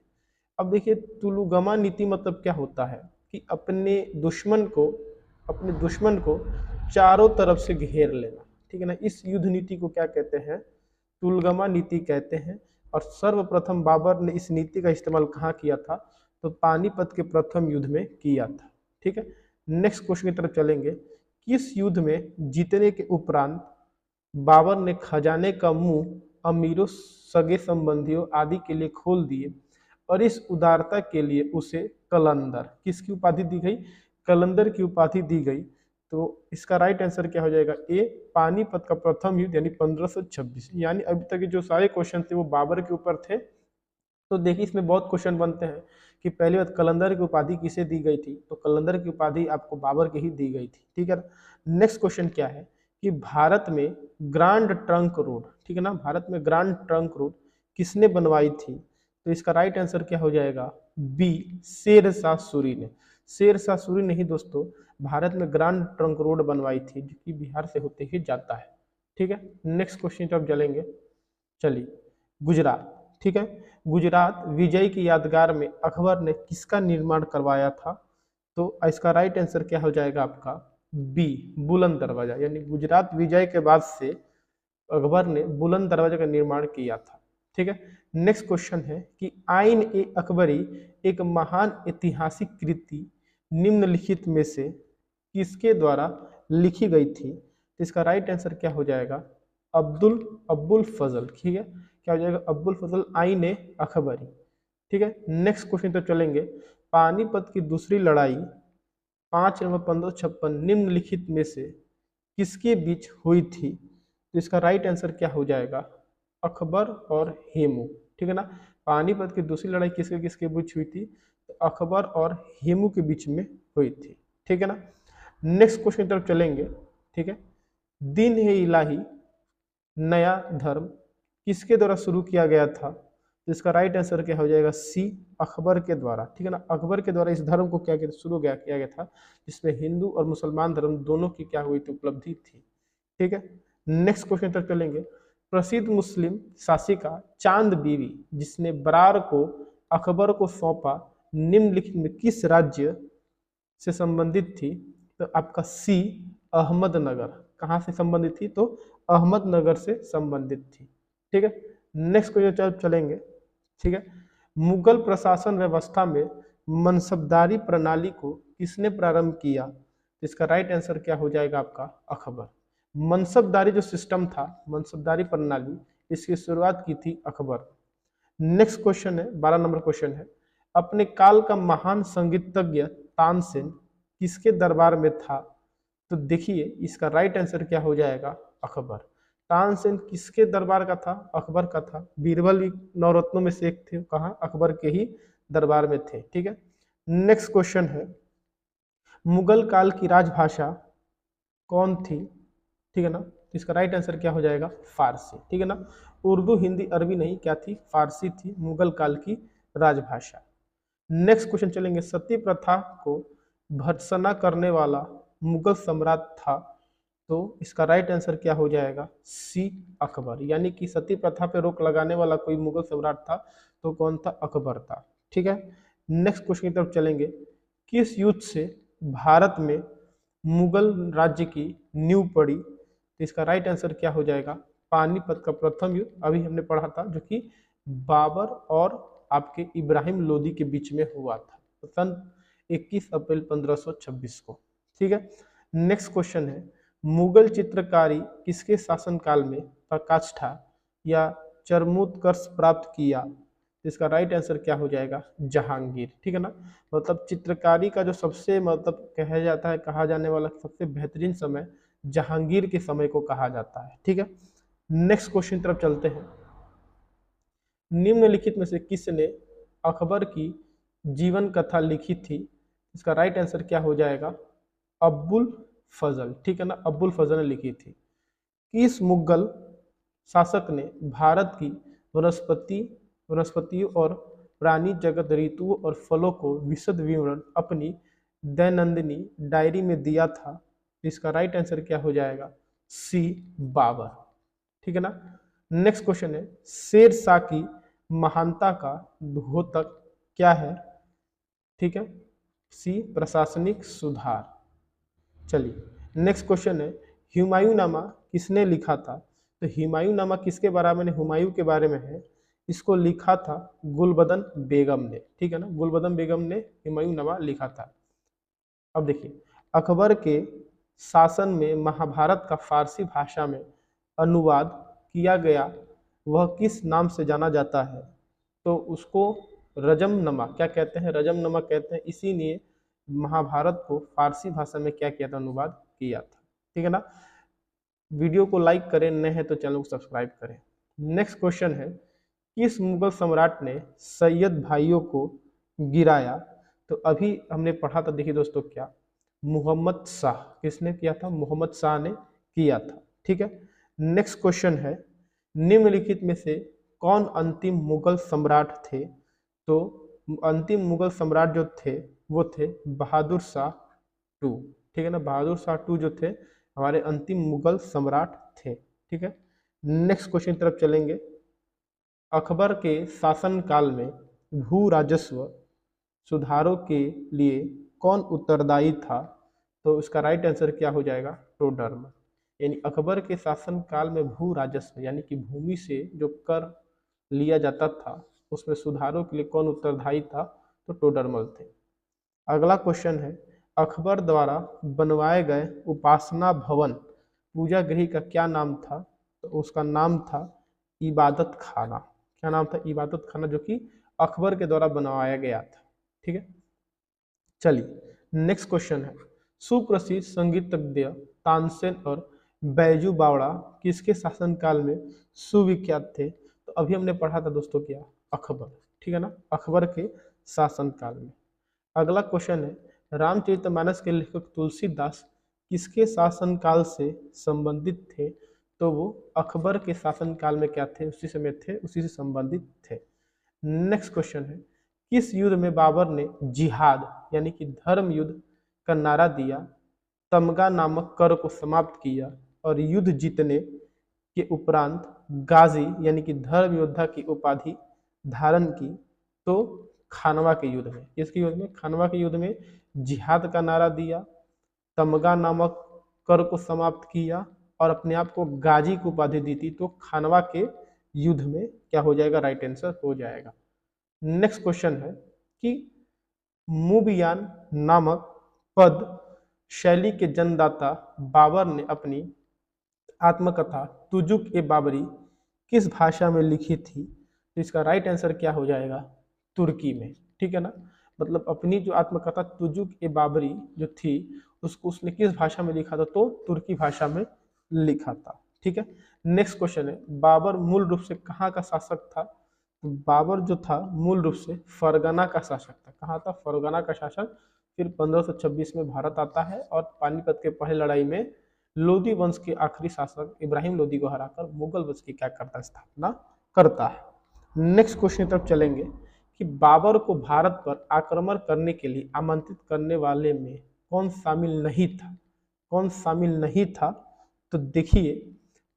अब देखिए तुलुगमा नीति मतलब क्या होता है कि अपने दुश्मन को अपने दुश्मन को चारों तरफ से घेर लेना, ठीक है ना। इस युद्ध नीति को क्या कहते हैं, तुलगमा नीति कहते हैं। और सर्वप्रथम बाबर ने इस नीति का इस्तेमाल कहाँ किया था, तो पानीपत के प्रथम युद्ध में किया था, ठीक है। नेक्स्ट क्वेश्चन की तरफ चलेंगे। किस युद्ध में जीतने के उपरांत बाबर ने खजाने का मुंह अमीरों, सगे संबंधियों आदि के लिए खोल दिए और इस उदारता के लिए उसे कलंदर, किसकी उपाधि दी गई, कलंदर की उपाधि दी गई। तो इसका राइट आंसर क्या हो जाएगा, ए पानीपत का प्रथम युद्ध यानी 1526। यानी अभी तक के जो सारे क्वेश्चन थे वो बाबर के ऊपर थे। तो देखिए इसमें बहुत क्वेश्चन बनते हैं कि पहली बात कलंदर की उपाधि किसे दी गई थी, तो कलंदर की उपाधि आपको बाबर की ही दी गई थी, ठीक है। नेक्स्ट क्वेश्चन क्या है कि भारत में ग्रांड ट्रंक रोड, ठीक है ना, भारत में ग्रांड ट्रंक रोड किसने बनवाई थी, तो इसका राइट आंसर क्या हो जाएगा, बी शेर शाह सूरी ने। शेर शाह सूरी ने ही दोस्तों भारत में ग्रांड ट्रंक रोड बनवाई थी, जो कि बिहार से होते ही जाता है, ठीक है। नेक्स्ट क्वेश्चन जब चलेंगे, चलिए गुजरात, ठीक है। गुजरात विजय की यादगार में अकबर ने किसका निर्माण करवाया था, तो इसका राइट आंसर क्या हो जाएगा आपका, बी बुलंद दरवाजा। यानी गुजरात विजय के बाद से अकबर ने बुलंद दरवाजा का निर्माण किया था, ठीक है। नेक्स्ट क्वेश्चन है कि आइन ए अकबरी एक महान ऐतिहासिक कृति निम्नलिखित में से किसके द्वारा लिखी गई थी, तो इसका राइट आंसर क्या हो जाएगा, अब्बुल फजल, ठीक है। क्या हो जाएगा, अब्बुल फजल आइन ए अकबरी, ठीक है। नेक्स्ट क्वेश्चन तो चलेंगे, पानीपत की दूसरी लड़ाई 5 नवंबर 1556 निम्नलिखित में से किसके बीच हुई थी, तो इसका राइट आंसर क्या हो जाएगा, अकबर और हेमू, ठीक है ना। पानीपत की दूसरी लड़ाई किसके किसके बीच हुई थी, तो अकबर और हेमू के बीच में हुई थी, ठीक है ना। नेक्स्ट क्वेश्चन की तरफ चलेंगे, ठीक है। दिन है इलाही नया धर्म किसके द्वारा शुरू किया गया था, तो इसका राइट आंसर क्या हो जाएगा, सी अकबर के द्वारा, ठीक है ना। अकबर के द्वारा इस धर्म को क्या शुरू किया गया था, जिसमें हिंदू और मुसलमान धर्म दोनों की क्या हुई थी, उपलब्धि थी, ठीक है। नेक्स्ट क्वेश्चन तक चलेंगे, प्रसिद्ध मुस्लिम शासिका चांद बीवी जिसने बरार को अकबर को सौंपा निम्नलिखित में किस राज्य से संबंधित थी, तो आपका सी अहमदनगर, कहाँ से संबंधित थी, तो अहमदनगर से संबंधित थी, ठीक है। नेक्स्ट क्वेश्चन चलेंगे, ठीक है। मुगल प्रशासन व्यवस्था में मनसबदारी प्रणाली को किसने प्रारंभ किया, इसका राइट आंसर क्या हो जाएगा आपका, अकबर। मनसबदारी जो सिस्टम था, मनसबदारी प्रणाली, इसकी शुरुआत की थी अकबर। नेक्स्ट क्वेश्चन है 12 नंबर क्वेश्चन है, अपने काल का महान संगीतज्ञ तानसेन किसके दरबार में था, तो देखिए इसका राइट आंसर क्या हो जाएगा, अकबर। तानसेन किसके दरबार का था, अकबर का था। बीरबल भी नवरत्नों में से एक थे, कहाँ, अकबर के ही दरबार में थे, ठीक है। नेक्स्ट क्वेश्चन है, मुगल काल की राजभाषा कौन थी, ठीक है ना, इसका राइट आंसर क्या हो जाएगा, फारसी, ठीक है ना। उर्दू हिंदी अरबी नहीं, क्या थी, फारसी थी मुगल काल की राजभाषा। नेक्स्ट क्वेश्चन चलेंगे, सती प्रथा को भर्त्सना करने वाला मुगल सम्राट था, तो इसका राइट आंसर क्या हो जाएगा, सी अकबर। यानी कि सती प्रथा पे रोक लगाने वाला कोई मुगल सम्राट था, तो कौन था, अकबर था, ठीक है। नेक्स्ट क्वेश्चन की तरफ चलेंगे, किस युद्ध से भारत में मुगल राज्य की नींव पड़ी, तो इसका राइट आंसर क्या हो जाएगा, पानीपत का प्रथम युद्ध, अभी हमने पढ़ा था, जो कि बाबर और आपके इब्राहिम लोदी के बीच में हुआ था, तो सन 21 अप्रैल 1526 को, ठीक है। नेक्स्ट क्वेश्चन है, मुगल चित्रकारी किसके शासनकाल में प्रकाष्ठा या चरमोत्कर्ष प्राप्त किया, इसका राइट आंसर क्या हो जाएगा, जहांगीर, ठीक है ना। मतलब चित्रकारी का जो सबसे मतलब कहा जाता है, कहा जाने वाला सबसे बेहतरीन समय जहांगीर के समय को कहा जाता है, ठीक है। नेक्स्ट क्वेश्चन तरफ चलते हैं, निम्नलिखित में से किसने अकबर की जीवन कथा लिखी थी, इसका राइट आंसर क्या हो जाएगा, अब्बुल फजल, ठीक है ना, अब्बुल फजल ने लिखी थी। किस मुगल शासक ने भारत की वनस्पतियों और प्राणी जगत, ऋतुओं और फलों को विशद विवरण अपनी दैनंदिनी डायरी में दिया था, इसका राइट आंसर क्या हो जाएगा, सी बाबर, ठीक है ना। नेक्स्ट क्वेश्चन है, शेर शाह की महानता का द्योतक क्या है, ठीक है, सी प्रशासनिक सुधार। चलिए नेक्स्ट क्वेश्चन है, हुमायूंनामा किसने लिखा था? तो हुमायूंनामा किसके बारे में? हुमायूं के बारे में है। इसको लिखा था गुलबदन बेगम ने, ठीक है ना, गुलबदन बेगम ने हुमायूंनामा लिखा था। अब देखिए, अकबर के शासन में महाभारत का फारसी भाषा में अनुवाद किया गया, वह किस नाम से जाना जाता है? तो उसको रजमनमा क्या कहते हैं? रजमनमा कहते हैं। इसीलिए महाभारत को फारसी भाषा में क्या किया था? अनुवाद किया था। ठीक है ना। वीडियो को लाइक करें, नए हैं तो चैनल को सब्सक्राइब करें। नेक्स्ट क्वेश्चन है, किस मुगल सम्राट ने सैयद भाइयों को गिराया? तो अभी हमने पढ़ा था, देखिए दोस्तों, क्या मोहम्मद शाह। किसने किया था? मोहम्मद शाह ने किया था। ठीक है। नेक्स्ट क्वेश्चन है, निम्नलिखित में से कौन अंतिम मुगल सम्राट थे? तो अंतिम मुगल सम्राट जो थे वो थे बहादुर शाह टू। ठीक है ना, बहादुर शाह टू जो थे हमारे अंतिम मुगल सम्राट थे। ठीक है। नेक्स्ट क्वेश्चन की तरफ चलेंगे, अकबर के शासनकाल में भू राजस्व सुधारों के लिए कौन उत्तरदायी था? तो इसका राइट आंसर क्या हो जाएगा? टोडरमल। यानी अकबर के शासनकाल में भू राजस्व यानी कि भूमि से जो कर लिया जाता था उसमें सुधारों के लिए कौन उत्तरदायी था? तो टोडरमल थे। अगला क्वेश्चन है, अकबर द्वारा बनवाए गए उपासना भवन पूजा गृह का क्या नाम था? तो उसका नाम था इबादत खाना। क्या नाम था? इबादत खाना, जो कि अकबर के द्वारा बनवाया गया था। ठीक है। चलिए नेक्स्ट क्वेश्चन है, सुप्रसिद्ध संगीतज्ञ तानसेन और बैजू बावड़ा किसके शासनकाल में सुविख्यात थे? तो अभी हमने पढ़ा था दोस्तों क्या? अकबर। ठीक है ना, अकबर के शासनकाल में। अगला क्वेश्चन है, रामचरितमानस के लेखक तुलसीदास किसके शासनकाल से संबंधित थे? तो वो अकबर के शासनकाल में क्या थे? उसी समय थे, उसी से संबंधित थे। नेक्स्ट क्वेश्चन है, किस युद्ध में बाबर ने जिहाद यानी कि धर्म युद्ध का नारा दिया, तमगा नामक कर को समाप्त किया और युद्ध जीतने के उपरांत गाजी यानी कि धर्म योद्धा की उपाधि धारण की? तो खानवा के युद्ध में। इसके युद्ध में, खानवा के युद्ध में जिहाद का नारा दिया, तमगा नामक कर को समाप्त किया और अपने आप को गाजी की उपाधि दी थी। तो खानवा के युद्ध में क्या हो जाएगा? राइट आंसर हो जाएगा। नेक्स्ट क्वेश्चन है कि मुबियान नामक पद शैली के जन्मदाता बाबर ने अपनी आत्मकथा तुजुक ए बाबरी किस भाषा में लिखी थी? तो इसका राइट आंसर क्या हो जाएगा? तुर्की में। ठीक है ना, मतलब अपनी जो आत्मकथा तुजुक ए बाबरी जो थी उसको उसने किस भाषा में लिखा था? तो तुर्की भाषा में लिखा था। ठीक है। नेक्स्ट क्वेश्चन है, बाबर मूल रूप से कहाँ का शासक था? बाबर जो था मूल रूप से फरगना का शासक था। कहाँ था? फरगना का शासक। फिर 1526 में भारत आता है और पानीपत के पहली लड़ाई में लोदी वंश के आखिरी शासक इब्राहिम लोदी को हराकर मुगल वंश की क्या करता है? स्थापना करता है। नेक्स्ट क्वेश्चन की तरफ चलेंगे कि बाबर को भारत पर आक्रमण करने के लिए आमंत्रित करने वाले में कौन शामिल नहीं था? कौन शामिल नहीं था? तो देखिए,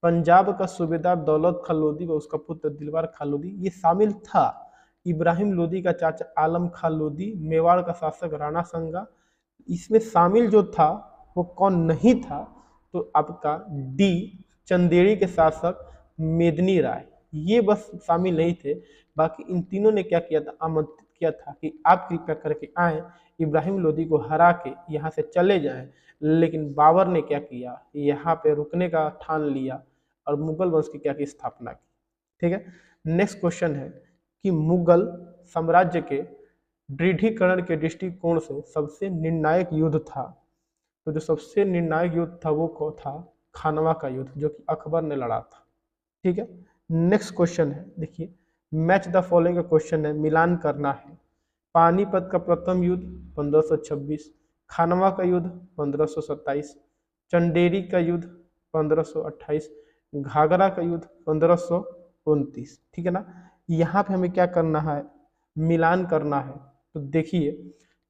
पंजाब का सूबेदार दौलत खां लोदी व उसका पुत्र दिलवार खां लोदी ये शामिल था। इब्राहिम लोदी का चाचा आलम खां लोदी, मेवाड़ का शासक राणा संगा, इसमें शामिल जो था वो कौन नहीं था? तो आपका डी चंदेरी के शासक मेदनी राय, ये बस शामिल नहीं थे। बाकी इन तीनों ने क्या किया था? आमंत्रित किया था कि आप कृपया करके आए, इब्राहिम लोदी को हरा के यहाँ से चले जाएं। लेकिन बाबर ने क्या किया? यहाँ पे रुकने का ठान लिया और मुगल वंश की क्या की स्थापना की। ठीक है। नेक्स्ट क्वेश्चन है कि मुगल साम्राज्य के दृढ़ीकरण के दृष्टिकोण से सबसे निर्णायक युद्ध था। तो जो सबसे निर्णायक युद्ध था वो कौन था? खानवा का युद्ध, जो कि अकबर ने लड़ा था। ठीक है। नेक्स्ट क्वेश्चन है, देखिए, मैच द फॉलोइंग का क्वेश्चन है, मिलान करना है। पानीपत का प्रथम युद्ध 1526, खानवा का युद्ध 1527, चंदेरी का युद्ध 1528, घाघरा का युद्ध 1529। ठीक है ना। यहाँ पे हमें क्या करना है? मिलान करना है। तो देखिए,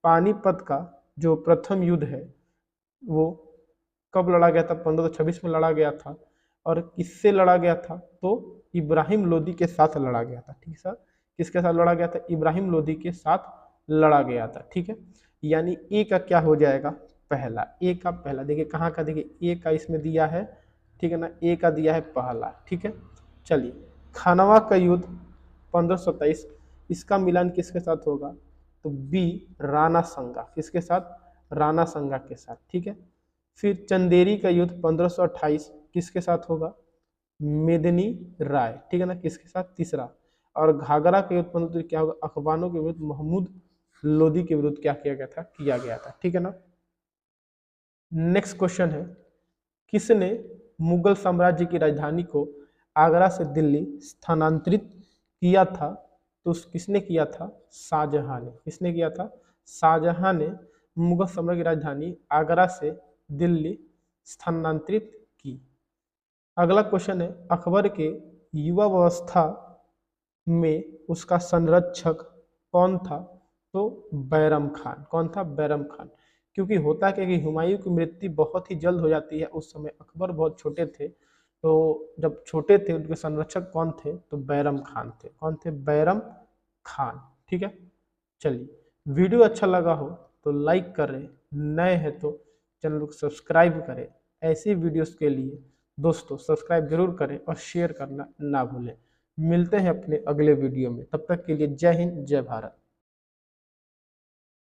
पानीपत का जो प्रथम युद्ध है वो कब लड़ा गया था? 1526 में लड़ा गया था। और किससे लड़ा गया था? तो इब्राहिम लोदी के साथ लड़ा गया था। ठीक है सर, किसके साथ लड़ा गया था? इब्राहिम लोदी के साथ लड़ा गया था। ठीक है, यानी ए का क्या हो जाएगा? पहला, ए का पहला। देखिए कहाँ का, देखिए ए का इसमें दिया है, ठीक है ना, ए का दिया है पहला, ठीक है। चलिए, खानवा का युद्ध 1527, इसका मिलान किसके साथ होगा, तो बी राणा संगा, किसके साथ, राणा संगा के साथ, ठीक है। फिर चंदेरी का युद्ध 1528 किसके साथ होगा, मेदिनी राय, ठीक है ना, किसके साथ, तीसरा। और घाघरा के युद्ध 15 क्या होगा, अखबानों के विरुद्ध महमूद लोदी के विरुद्ध क्या किया गया था, ठीक है ना। नेक्स्ट क्वेश्चन है, किसने मुगल साम्राज्य की राजधानी को आगरा से दिल्ली स्थानांतरित किया था, तो किसने किया था, शाहजहां ने। किसने किया था, शाहजहां ने मुगल साम्राज्य की राजधानी आगरा से दिल्ली स्थानांतरित की। अगला क्वेश्चन है, अकबर के युवावस्था में उसका संरक्षक कौन था, तो बैरम खान। कौन था, बैरम खान। क्योंकि होता क्या कि हुमायूं की मृत्यु बहुत ही जल्द हो जाती है, उस समय अकबर बहुत छोटे थे, तो जब छोटे थे उनके संरक्षक कौन थे, तो बैरम खान थे। कौन थे, बैरम खान, ठीक है। चलिए, वीडियो अच्छा लगा हो तो लाइक करें, नए हैं तो चैनल को सब्सक्राइब करें। ऐसी वीडियोस के लिए दोस्तों सब्सक्राइब जरूर करें और शेयर करना ना भूलें। मिलते हैं अपने अगले वीडियो में, तब तक के लिए जय हिंद, जय भारत।